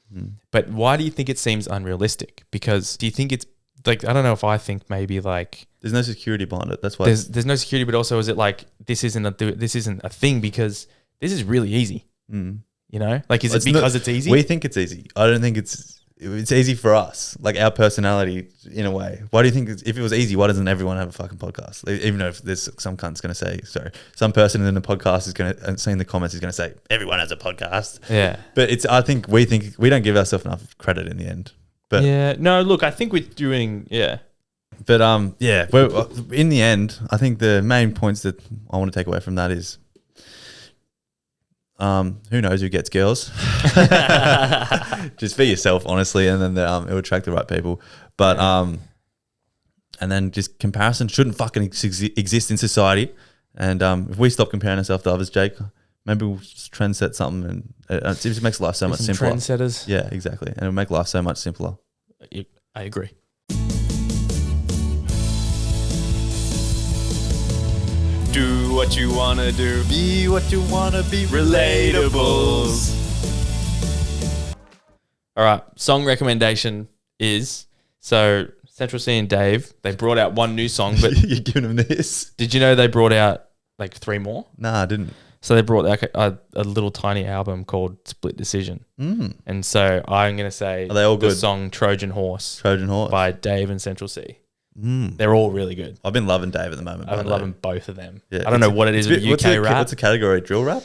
But why do you think it seems unrealistic? Because do you think it's like, I don't know if I think maybe like there's no security behind it. That's why there's no security, but also is it like this isn't a thing because this is really easy. You know, like is it because it's easy? We think it's easy. I don't think it's easy for us, like our personality in a way. Why do you think if it was easy, why doesn't everyone have a fucking podcast? Even though if there's some cunt's going to say, some person in the podcast is going to say in the comments is going to say everyone has a podcast. Yeah, but I think we don't give ourselves enough credit in the end. But look, I think we're doing But we're, in the end, I think the main points that I want to take away from that is, who knows who gets girls? Just be yourself, honestly, and then it'll attract the right people. But and then just comparison shouldn't fucking exist in society. And if we stop comparing ourselves to others, Jake, maybe we'll trend set something, and it just makes life so much simpler. Trendsetters, yeah, exactly, and it'll make life so much simpler. I agree. Do what you wanna do. Be what you wanna be. Relatables. All right. Song recommendation is Central C and Dave. They brought out one new song, but you're giving them this. Did you know they brought out like 3 more? Nah, I didn't. So they brought out a little tiny album called Split Decision. And so I'm gonna say, are they all good? The song Trojan Horse by Dave and Central C. They're all really good. I've been loving Dave at the moment. I've been loving both of them. Yeah, I don't know what it is with UK rap. What's the category? Drill rap?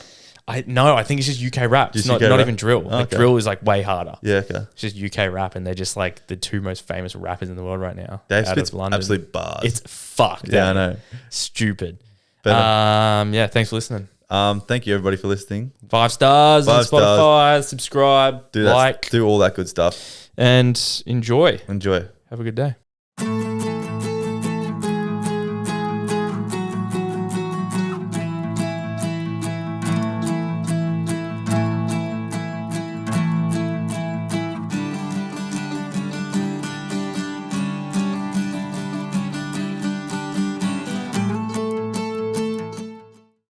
I think it's just UK rap. It's Just not UK rap? even drill. Like Okay. drill is like way harder. Yeah, okay. It's just UK rap, and they're just like the two most famous rappers in the world right now. Dave out spits of London. absolute bars. It's fucked. Yeah, I eh? know. Stupid. But, Yeah, thanks for listening. thank you everybody for listening. 5 stars on 5 stars. Spotify. Subscribe. Do that. Like. Do all that good stuff. And enjoy. Enjoy. Have a good day.